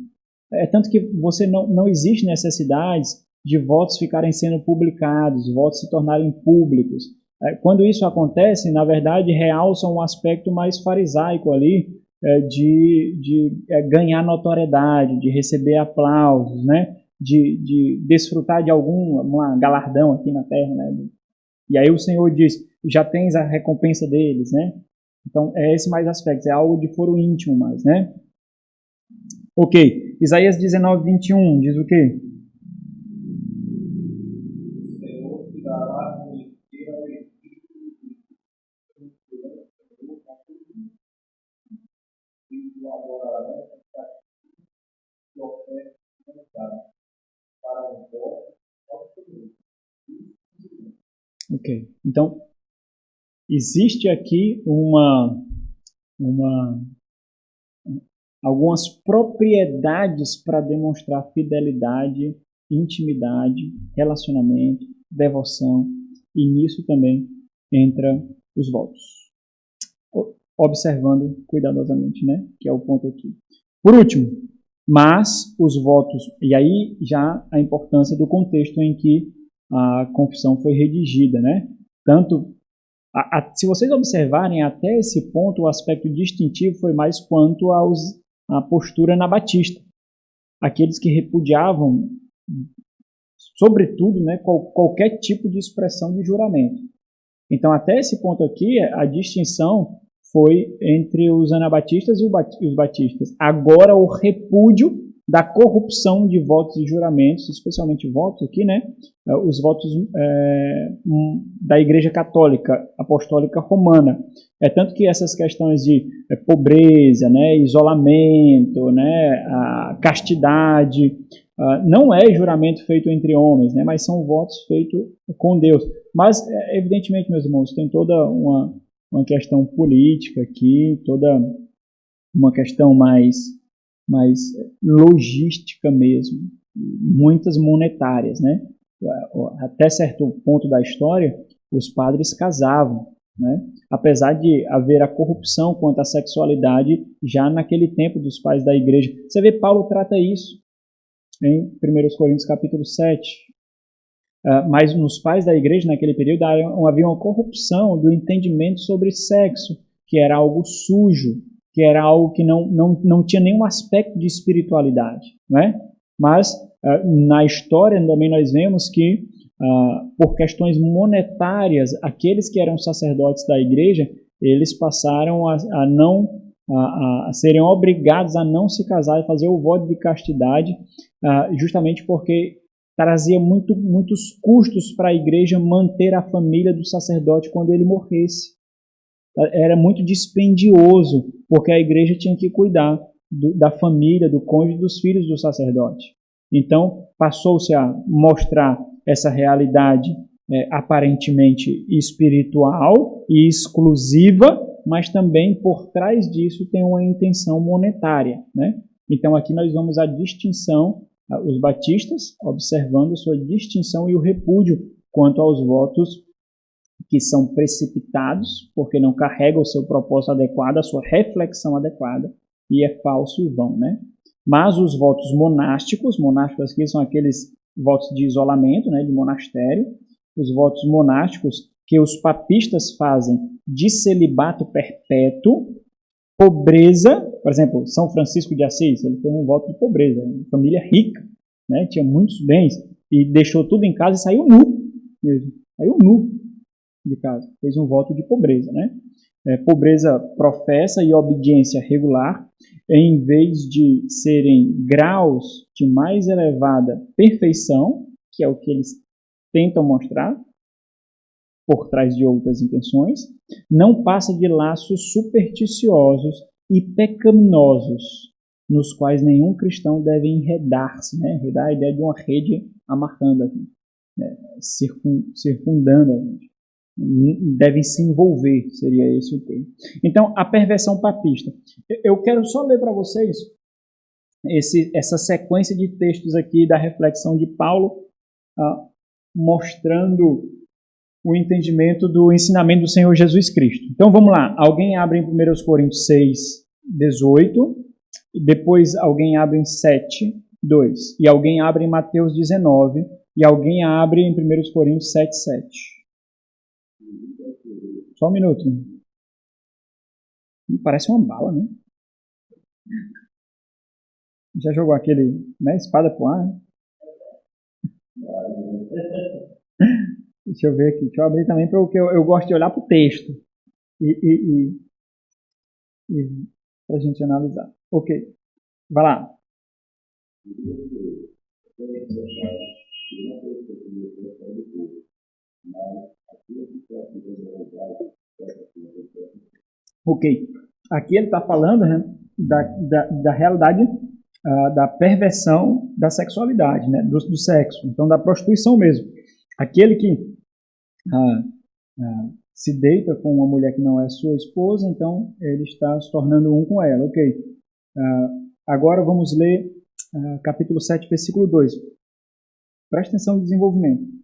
Tanto que não existe necessidade de votos ficarem sendo publicados, votos se tornarem públicos. Quando isso acontece, na verdade, realça um aspecto mais farisaico ali, de ganhar notoriedade, de receber aplausos, né? De desfrutar de algum galardão aqui na terra, né? E aí o Senhor diz, já tens a recompensa deles, né? Então, é esse mais aspecto, é algo de foro íntimo mais, né? Ok, Isaías 19, 21, diz o quê? O Senhor te dará conhecer ao Egito e tu adorarás e ofertas para um voto ao Senhor. Ok, então existe aqui algumas propriedades para demonstrar fidelidade, intimidade, relacionamento, devoção, e nisso também entra os votos. Observando cuidadosamente, né? Que é o ponto aqui. Por último, mas os votos, e aí já a importância do contexto em que a confissão foi redigida, né? Tanto, se vocês observarem até esse ponto, o aspecto distintivo foi mais quanto à postura anabatista. Aqueles que repudiavam, sobretudo, né, qualquer tipo de expressão de juramento. Então, até esse ponto aqui, a distinção foi entre os anabatistas e os batistas. Agora, o repúdio da corrupção de votos e juramentos, especialmente votos aqui, né? Os votos da Igreja Católica Apostólica Romana. Tanto que essas questões de pobreza, né, isolamento, né, a castidade, não é juramento feito entre homens, né, mas são votos feitos com Deus. Mas, evidentemente, meus irmãos, tem toda uma questão política aqui, toda uma questão mais logística mesmo, muitas monetárias, né? Até certo ponto da história, os padres casavam, né? Apesar de haver a corrupção quanto à sexualidade já naquele tempo dos pais da igreja. Você vê, Paulo trata isso em 1 Coríntios capítulo 7. Mas nos pais da igreja naquele período havia uma corrupção do entendimento sobre sexo, que era algo sujo, que era algo que não tinha nenhum aspecto de espiritualidade, né? Mas na história também nós vemos que por questões monetárias, aqueles que eram sacerdotes da igreja, eles passaram a serem obrigados a não se casar e fazer o voto de castidade, justamente porque trazia muitos custos para a igreja manter a família do sacerdote quando ele morresse. Era muito dispendioso, porque a igreja tinha que cuidar da família, do cônjuge, dos filhos do sacerdote. Então, passou-se a mostrar essa realidade aparentemente espiritual e exclusiva, mas também por trás disso tem uma intenção monetária, né? Então aqui nós vamos a distinção, os batistas observando sua distinção e o repúdio quanto aos votos que são precipitados, porque não carregam o seu propósito adequado, a sua reflexão adequada, e é falso e vão, né? Mas os votos monásticos aqui são aqueles votos de isolamento, né, de monastério, os votos monásticos que os papistas fazem de celibato perpétuo, pobreza, por exemplo, São Francisco de Assis, ele fez um voto de pobreza, família rica, né, tinha muitos bens, e deixou tudo em casa e saiu nu, mesmo, saiu nu de casa, fez um voto de pobreza, né? Pobreza professa e obediência regular, em vez de serem graus de mais elevada perfeição, que é o que eles tentam mostrar, por trás de outras intenções, não passa de laços supersticiosos e pecaminosos, nos quais nenhum cristão deve enredar-se, né? Enredar a ideia de uma rede amarrando a gente, né? Circundando a gente. Devem se envolver, seria esse o termo. Então, a perversão papista. Eu quero só ler para vocês essa sequência de textos aqui da reflexão de Paulo, mostrando o entendimento do ensinamento do Senhor Jesus Cristo. Então, vamos lá. Alguém abre em 1 Coríntios 6, 18, e depois alguém abre em 7, 2, e alguém abre em Mateus 19, e alguém abre em 1 Coríntios 7, 7. Só um minuto. Parece uma bala, né? Já jogou aquele, né, espada pro ar? Né? Deixa eu ver aqui. Deixa eu abrir também porque eu gosto de olhar pro texto e pra gente analisar. Ok. Vai lá. Ok. Aqui ele está falando, né, da realidade da perversão da sexualidade, né, do sexo. Então, da prostituição mesmo. Aquele que se deita com uma mulher que não é sua esposa, então ele está se tornando um com ela. Ok. Agora vamos ler capítulo 7, versículo 2. Presta atenção no desenvolvimento.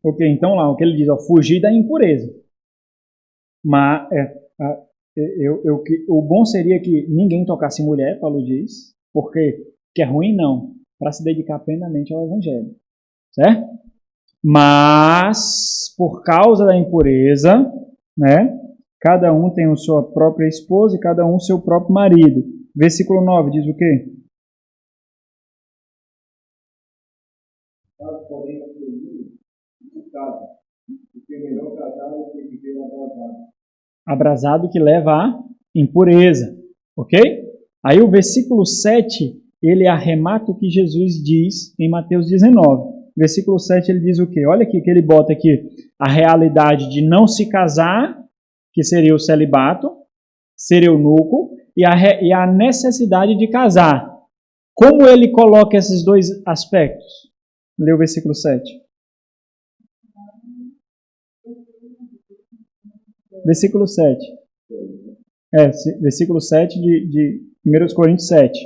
Ok, então lá, o que ele diz, fugir da impureza. Mas o bom seria que ninguém tocasse mulher, Paulo diz, porque que é ruim não, para se dedicar plenamente ao Evangelho, certo? Mas, por causa da impureza, né, cada um tem a sua própria esposa e cada um seu próprio marido. Versículo 9 diz o quê? Abrasado que leva à impureza, ok? Aí o versículo 7, ele arremata o que Jesus diz em Mateus 19. Versículo 7 ele diz o quê? Olha aqui que ele bota aqui a realidade de não se casar, que seria o celibato, ser eunuco, e a necessidade de casar. Como ele coloca esses dois aspectos? Lê o versículo 7. Versículo 7. Versículo 7 de 1 Coríntios 7.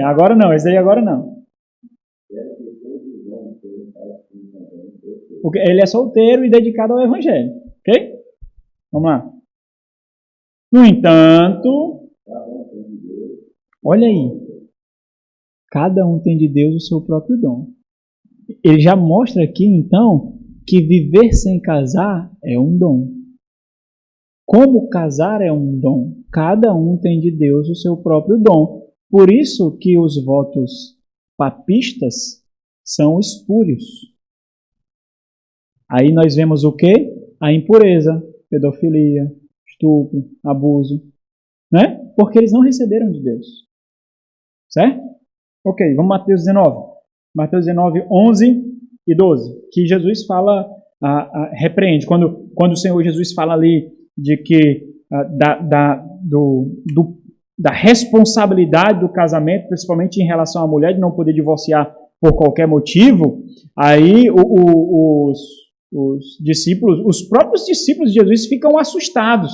Agora não, esse aí agora não. Porque ele é solteiro e dedicado ao Evangelho. Ok? Vamos lá. No entanto, olha aí. Cada um tem de Deus o seu próprio dom. Ele já mostra aqui, então, que viver sem casar é um dom. Como casar é um dom. Cada um tem de Deus o seu próprio dom. Por isso que os votos papistas são espúrios. Aí nós vemos o quê? A impureza, pedofilia, estupro, abuso, né? Porque eles não receberam de Deus. Certo? Ok, vamos a Mateus 19. Mateus 19, 11 e 12. Que Jesus fala, repreende. Quando o Senhor Jesus fala ali de que da responsabilidade do casamento, principalmente em relação à mulher, de não poder divorciar por qualquer motivo, aí os discípulos, os próprios discípulos de Jesus ficam assustados.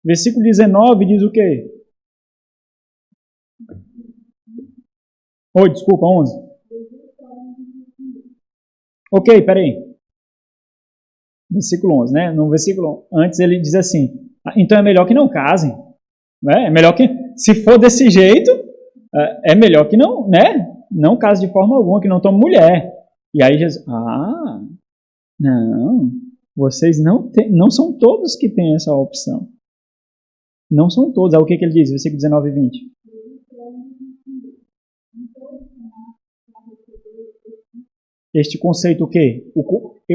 Versículo 19 diz o quê? Desculpa, 11. Ok, peraí. Versículo 11, né? No versículo antes ele diz assim, então é melhor que não casem. Né? É melhor que, se for desse jeito, é melhor que não, né? Não case de forma alguma, que não tome mulher. E aí Jesus, não, vocês não são todos que têm essa opção. Não são todos. Aí o que ele diz? Versículo 19 e 20. Este conceito o quê?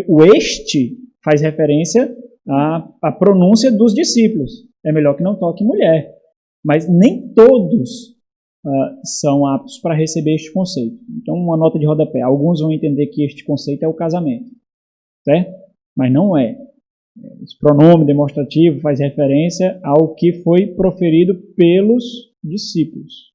O este faz referência à pronúncia dos discípulos. É melhor que não toque mulher. Mas nem todos são aptos para receber este conceito. Então, uma nota de rodapé. Alguns vão entender que este conceito é o casamento. Certo? Mas não é. Esse pronome demonstrativo faz referência ao que foi proferido pelos discípulos.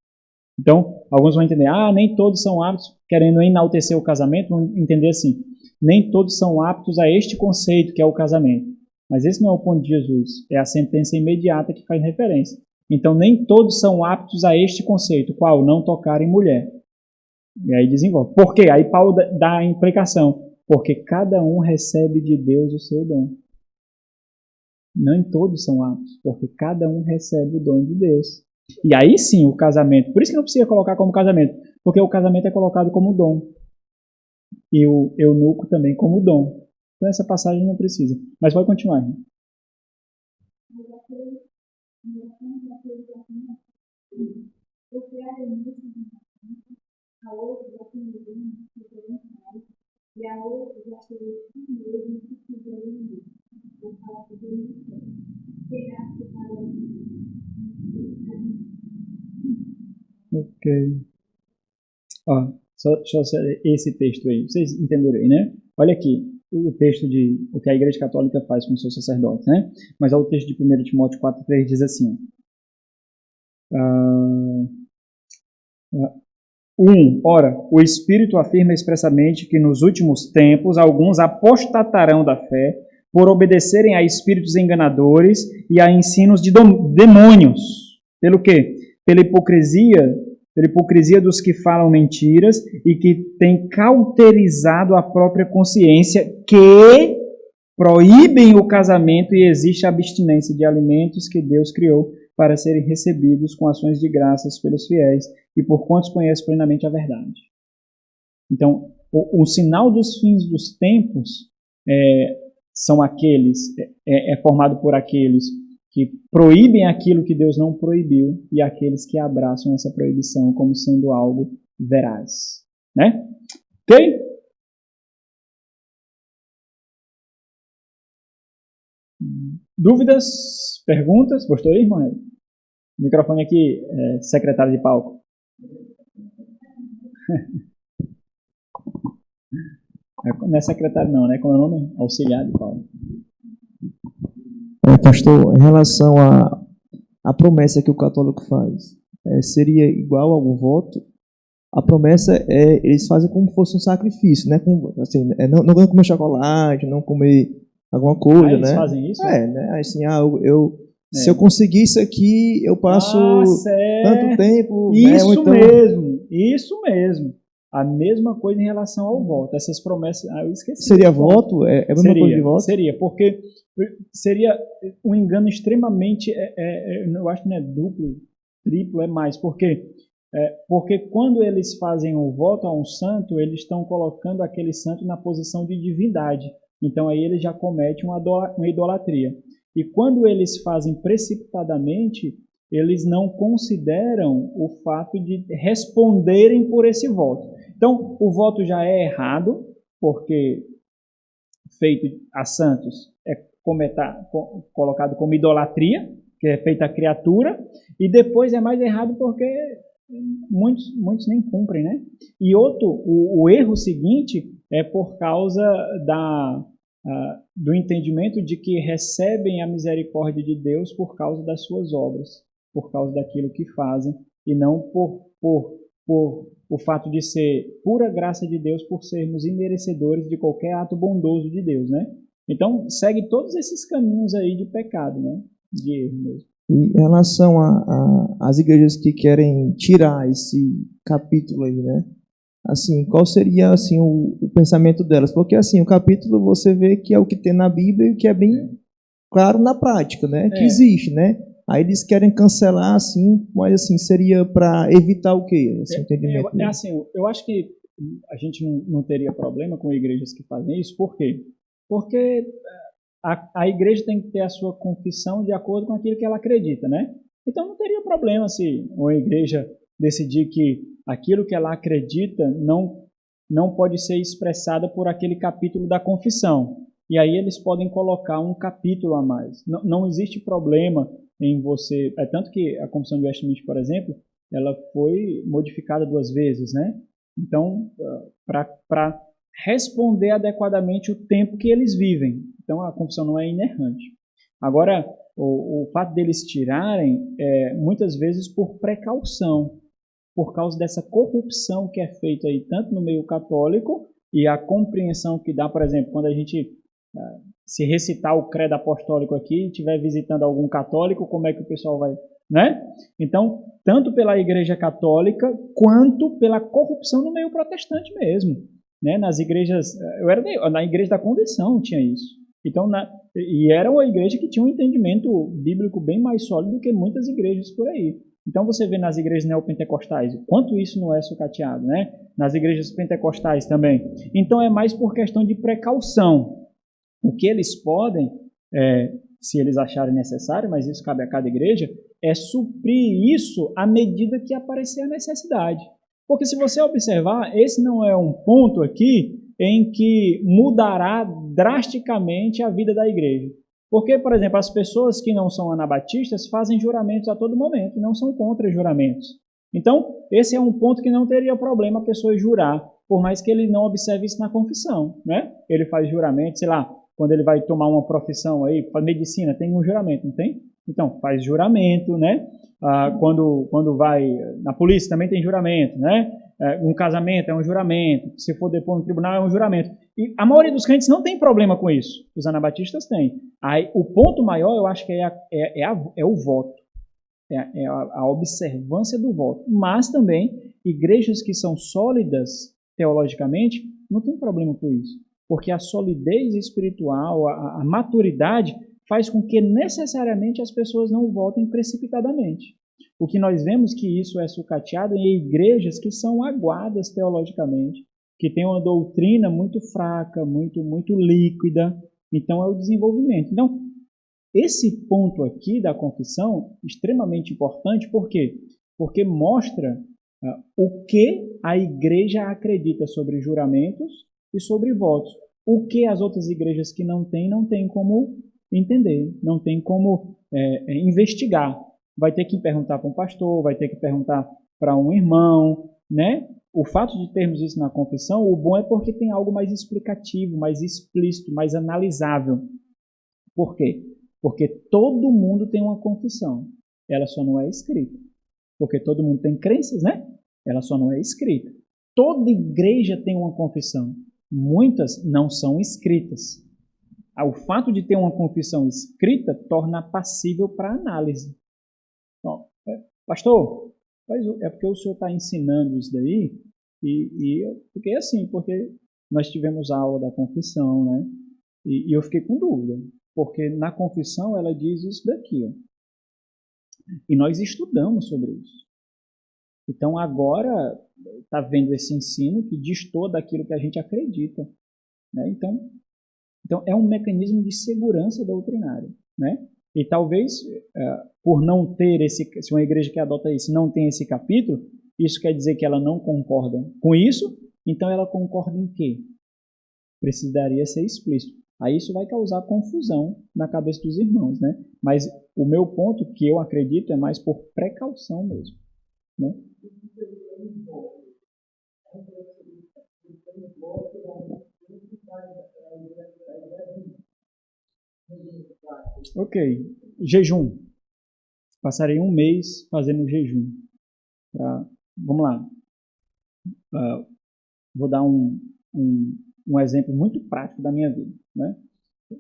Então, alguns vão entender, nem todos são aptos, querendo enaltecer o casamento, vão entender assim, nem todos são aptos a este conceito que é o casamento. Mas esse não é o ponto de Jesus, é a sentença imediata que faz referência. Então, nem todos são aptos a este conceito, qual? Não tocar em mulher. E aí desenvolve. Por quê? Aí Paulo dá a implicação. Porque cada um recebe de Deus o seu dom. Nem todos são aptos, porque cada um recebe o dom de Deus. E aí sim o casamento, por isso que não precisa colocar como casamento, porque o casamento é colocado como dom. E o eunuco também como dom. Então essa passagem não precisa. Mas pode continuar. Né? Ok. Só esse texto aí. Vocês entenderam aí, né? Olha aqui, o texto de o que a Igreja Católica faz com os seus sacerdotes, né? Mas o texto de 1 Timóteo 4,3 diz assim: 1. Ora, o Espírito afirma expressamente que nos últimos tempos alguns apostatarão da fé por obedecerem a espíritos enganadores e a ensinos de demônios. Pelo quê? Pela hipocrisia dos que falam mentiras e que têm cauterizado a própria consciência, que proíbem o casamento e existe a abstinência de alimentos que Deus criou para serem recebidos com ações de graças pelos fiéis e por quantos conhecem plenamente a verdade. Então, o sinal dos fins dos tempos são aqueles, é formado por aqueles que proíbem aquilo que Deus não proibiu e aqueles que abraçam essa proibição como sendo algo veraz. Né? Ok? Dúvidas? Perguntas? Gostou aí, irmão? O microfone aqui, secretário de palco. Não é secretário não, né? Como é o nome? Auxiliar de palco. Pastor, em relação à promessa que o católico faz, seria igual a algum voto? A promessa eles fazem como se fosse um sacrifício, né? Assim, não comer chocolate, não comer alguma coisa, eles né? Fazem isso? Né? Assim, se eu conseguir isso aqui, eu passo tanto tempo. Isso, né? Então... isso mesmo. A mesma coisa em relação ao voto. Essas promessas. Eu esqueci. Seria voto? É a mesma coisa de voto? Seria, porque seria um engano extremamente. Eu acho que não é duplo, triplo, é mais. Porque quando eles fazem o voto a um santo, eles estão colocando aquele santo na posição de divindade. Então aí eles já cometem uma idolatria. E quando eles fazem precipitadamente, eles não consideram o fato de responderem por esse voto. Então, o voto já é errado, porque feito a santos é colocado como idolatria, que é feita a criatura, e depois é mais errado porque muitos nem cumprem, né? E o erro seguinte é por causa do entendimento de que recebem a misericórdia de Deus por causa das suas obras, por causa daquilo que fazem, e não por o fato de ser pura graça de Deus, por sermos imerecedores de qualquer ato bondoso de Deus, né? Então, segue todos esses caminhos aí de pecado, né? De erro mesmo. E em relação às igrejas que querem tirar esse capítulo aí, né? Assim, qual seria assim o pensamento delas? Porque assim, o capítulo você vê que é o que tem na Bíblia e que é bem claro na prática, né? Que existe, né? Aí eles querem cancelar assim, mas assim, seria para evitar o quê? Esse entendimento? Assim, eu acho que a gente não teria problema com igrejas que fazem isso. Por quê? Porque a igreja tem que ter a sua confissão de acordo com aquilo que ela acredita, né? Então não teria problema se uma igreja decidir que aquilo que ela acredita não pode ser expressada por aquele capítulo da confissão. E aí eles podem colocar um capítulo a mais. Não existe problema em você... É tanto que a Confissão de Westminster, por exemplo, ela foi modificada 2 vezes, né? Então, para responder adequadamente o tempo que eles vivem. Então, a confissão não é inerrante. Agora, o fato deles tirarem é muitas vezes por precaução, por causa dessa corrupção que é feita aí tanto no meio católico e a compreensão que dá, por exemplo, quando a gente se recitar o credo apostólico aqui e estiver visitando algum católico, como é que o pessoal vai, né? Então, tanto pela Igreja Católica quanto pela corrupção no meio protestante mesmo, né? Nas igrejas, na Igreja da Convenção tinha isso. Então, e era uma igreja que tinha um entendimento bíblico bem mais sólido do que muitas igrejas por aí. Então você vê nas igrejas neopentecostais, quanto isso não é sucateado, né? Nas igrejas pentecostais também. Então é mais por questão de precaução. O que eles podem, se eles acharem necessário, mas isso cabe a cada igreja, é suprir isso à medida que aparecer a necessidade. Porque se você observar, esse não é um ponto aqui em que mudará drasticamente a vida da igreja. Porque, por exemplo, as pessoas que não são anabatistas fazem juramentos a todo momento e não são contra juramentos. Então, esse é um ponto que não teria problema a pessoa jurar, por mais que ele não observe isso na confissão, né? Ele faz juramento, sei lá, quando ele vai tomar uma profissão aí, para medicina, tem um juramento, não tem? Então, faz juramento, né? Quando vai na polícia também tem juramento, né? Um casamento é um juramento, se for depor no tribunal é um juramento. E a maioria dos crentes não tem problema com isso, os anabatistas têm. Aí, o ponto maior, eu acho que é o voto, a observância do voto. Mas também, igrejas que são sólidas teologicamente, não tem problema com isso, porque a solidez espiritual, a maturidade, faz com que necessariamente as pessoas não votem precipitadamente. O que nós vemos que isso é sucateado em igrejas que são aguadas teologicamente, que têm uma doutrina muito fraca, muito líquida. Então, é o desenvolvimento. Então, esse ponto aqui da confissão é extremamente importante, por quê? Porque mostra o que a igreja acredita sobre juramentos e sobre votos. O que as outras igrejas que não têm como entender, não tem como investigar. Vai ter que perguntar para um pastor, vai ter que perguntar para um irmão, né? O fato de termos isso na confissão, o bom é porque tem algo mais explicativo, mais explícito, mais analisável. Por quê? Porque todo mundo tem uma confissão, ela só não é escrita. Porque todo mundo tem crenças, né? Ela só não é escrita. Toda igreja tem uma confissão, muitas não são escritas. O fato de ter uma confissão escrita torna passível para análise. Então, pastor, é porque o senhor está ensinando isso daí? E eu fiquei assim, porque nós tivemos aula da confissão, né? E eu fiquei com dúvida, porque na confissão ela diz isso daqui, ó. E nós estudamos sobre isso. Então agora está vendo esse ensino que distorce daquilo que a gente acredita, né? Então é um mecanismo de segurança doutrinária, né? E talvez, por não ter se uma igreja que adota isso não tem esse capítulo, isso quer dizer que ela não concorda com isso, então ela concorda em quê? Precisaria ser explícito. Aí isso vai causar confusão na cabeça dos irmãos, né? Mas o meu ponto, que eu acredito, é mais por precaução mesmo, né? Ok, jejum. Passarei um mês fazendo jejum. Vamos lá. Vou dar um exemplo muito prático da minha vida, né?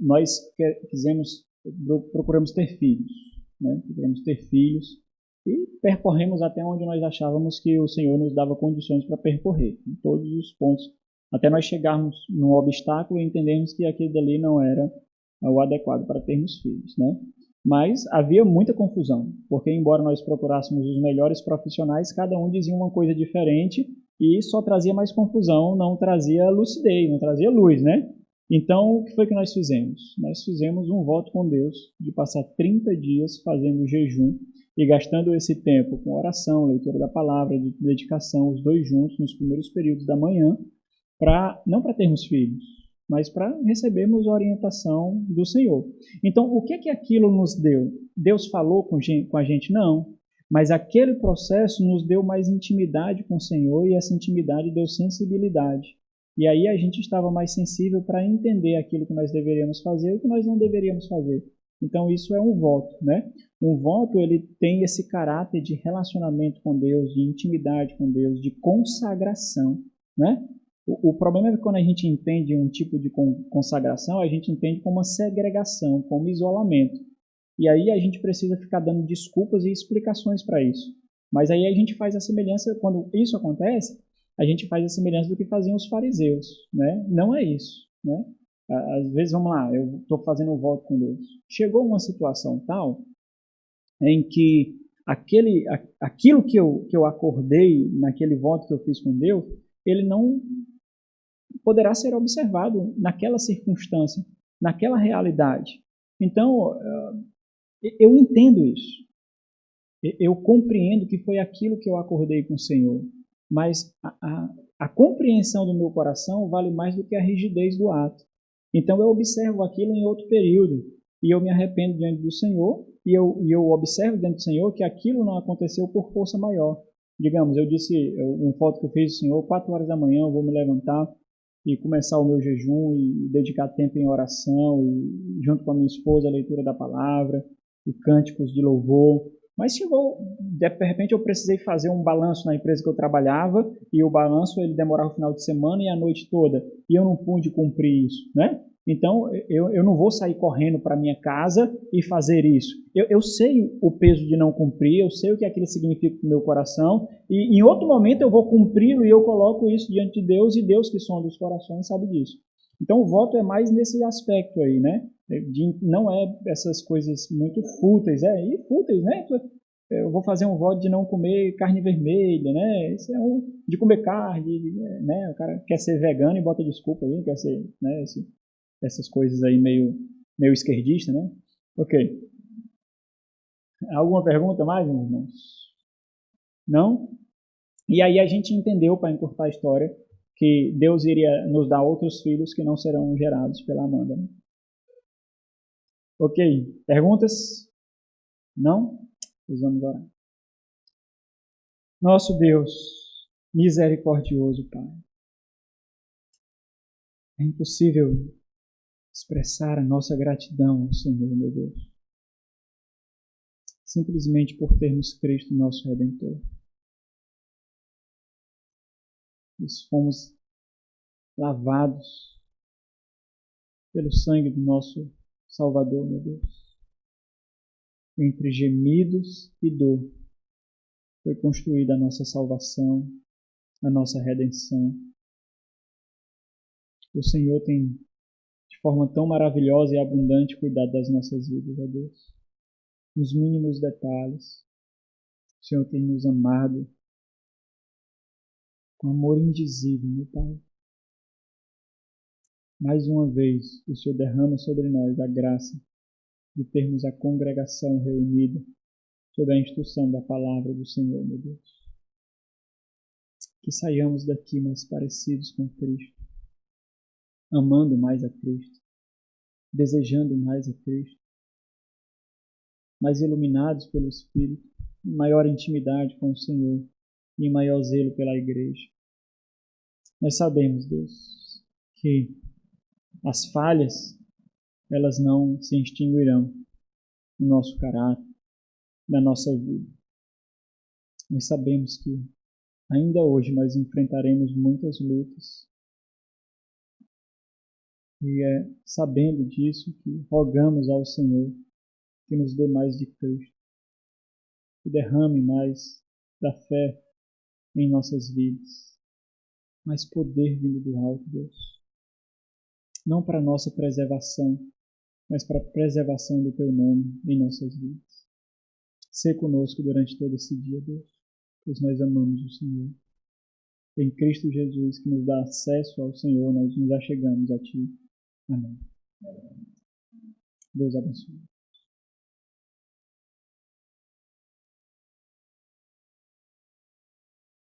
Nós procuramos ter filhos, né? Procuramos ter filhos e percorremos até onde nós achávamos que o Senhor nos dava condições para percorrer, em todos os pontos, até nós chegarmos num obstáculo e entendermos que aquele dali não era o adequado para termos filhos, né? Mas havia muita confusão, porque embora nós procurássemos os melhores profissionais, cada um dizia uma coisa diferente e só trazia mais confusão, não trazia lucidez, não trazia luz, né? Então, o que foi que nós fizemos? Nós fizemos um voto com Deus de passar 30 dias fazendo jejum e gastando esse tempo com oração, leitura da palavra, de dedicação, os dois juntos, nos primeiros períodos da manhã, não para termos filhos, mas para recebermos orientação do Senhor. Então, o que aquilo nos deu? Deus falou com a gente? Não. Mas aquele processo nos deu mais intimidade com o Senhor e essa intimidade deu sensibilidade. E aí a gente estava mais sensível para entender aquilo que nós deveríamos fazer e o que nós não deveríamos fazer. Então isso é um voto, né? Um voto, ele tem esse caráter de relacionamento com Deus, de intimidade com Deus, de consagração, né? O problema é que quando a gente entende um tipo de consagração, a gente entende como uma segregação, como isolamento. E aí a gente precisa ficar dando desculpas e explicações para isso. Mas aí a gente faz a semelhança, quando isso acontece, a gente faz a semelhança do que faziam os fariseus, né? Não é isso, né? Às vezes, vamos lá, eu estou fazendo um voto com Deus. Chegou uma situação tal em que aquilo que eu acordei naquele voto que eu fiz com Deus, ele não poderá ser observado naquela circunstância, naquela realidade. Então, eu entendo isso. Eu compreendo que foi aquilo que eu acordei com o Senhor. Mas a compreensão do meu coração vale mais do que a rigidez do ato. Então eu observo aquilo em outro período e eu me arrependo diante do Senhor e eu observo diante do Senhor que aquilo não aconteceu por força maior. Digamos, eu disse, um voto que eu fiz ao Senhor, 4 horas da manhã eu vou me levantar e começar o meu jejum e dedicar tempo em oração e junto com a minha esposa a leitura da palavra e cânticos de louvor. Mas chegou, de repente eu precisei fazer um balanço na empresa que eu trabalhava e o balanço ele demorava o final de semana e a noite toda e eu não pude cumprir isso, né? Então eu não vou sair correndo para minha casa e fazer isso. Eu sei o peso de não cumprir, eu sei o que aquilo significa para o meu coração e em outro momento eu vou cumpri-lo e eu coloco isso diante de Deus e Deus que sonda os corações sabe disso. Então o voto é mais nesse aspecto aí, né? Não é essas coisas muito fúteis, e fúteis, né? Eu vou fazer um voto de não comer carne vermelha, né? Isso é de comer carne, né? O cara quer ser vegano e bota desculpa aí, quer ser, né? Essas coisas aí meio esquerdista, né? Ok. Alguma pergunta mais, meus irmãos? Não? E aí a gente entendeu, para encurtar a história, que Deus iria nos dar outros filhos que não serão gerados pela Amanda. Né? Ok. Perguntas? Não? Vamos orar. Nosso Deus, misericordioso Pai. É impossível expressar a nossa gratidão ao Senhor, meu Deus. Simplesmente por termos Cristo, nosso Redentor. Nós fomos lavados pelo sangue do nosso Salvador, meu Deus. Entre gemidos e dor foi construída a nossa salvação, a nossa redenção. O Senhor tem, de forma tão maravilhosa e abundante, cuidado das nossas vidas, ó Deus. Nos mínimos detalhes, o Senhor tem nos amado com amor indizível, meu Pai. Mais uma vez, o Senhor derrama sobre nós a graça de termos a congregação reunida sob a instrução da palavra do Senhor, meu Deus. Que saiamos daqui mais parecidos com Cristo, amando mais a Cristo, desejando mais a Cristo, mais iluminados pelo Espírito, em maior intimidade com o Senhor e em maior zelo pela igreja. Nós sabemos, Deus, que as falhas, elas não se extinguirão, no nosso caráter, na nossa vida. Nós sabemos que ainda hoje nós enfrentaremos muitas lutas. E é sabendo disso que rogamos ao Senhor que nos dê mais de Cristo, que derrame mais da fé em nossas vidas, mais poder vindo do alto, Deus. Não para a nossa preservação, mas para a preservação do Teu nome em nossas vidas. Sê conosco durante todo esse dia, Deus, pois nós amamos o Senhor. Em Cristo Jesus, que nos dá acesso ao Senhor, nós nos achegamos a Ti. Amém. Deus abençoe.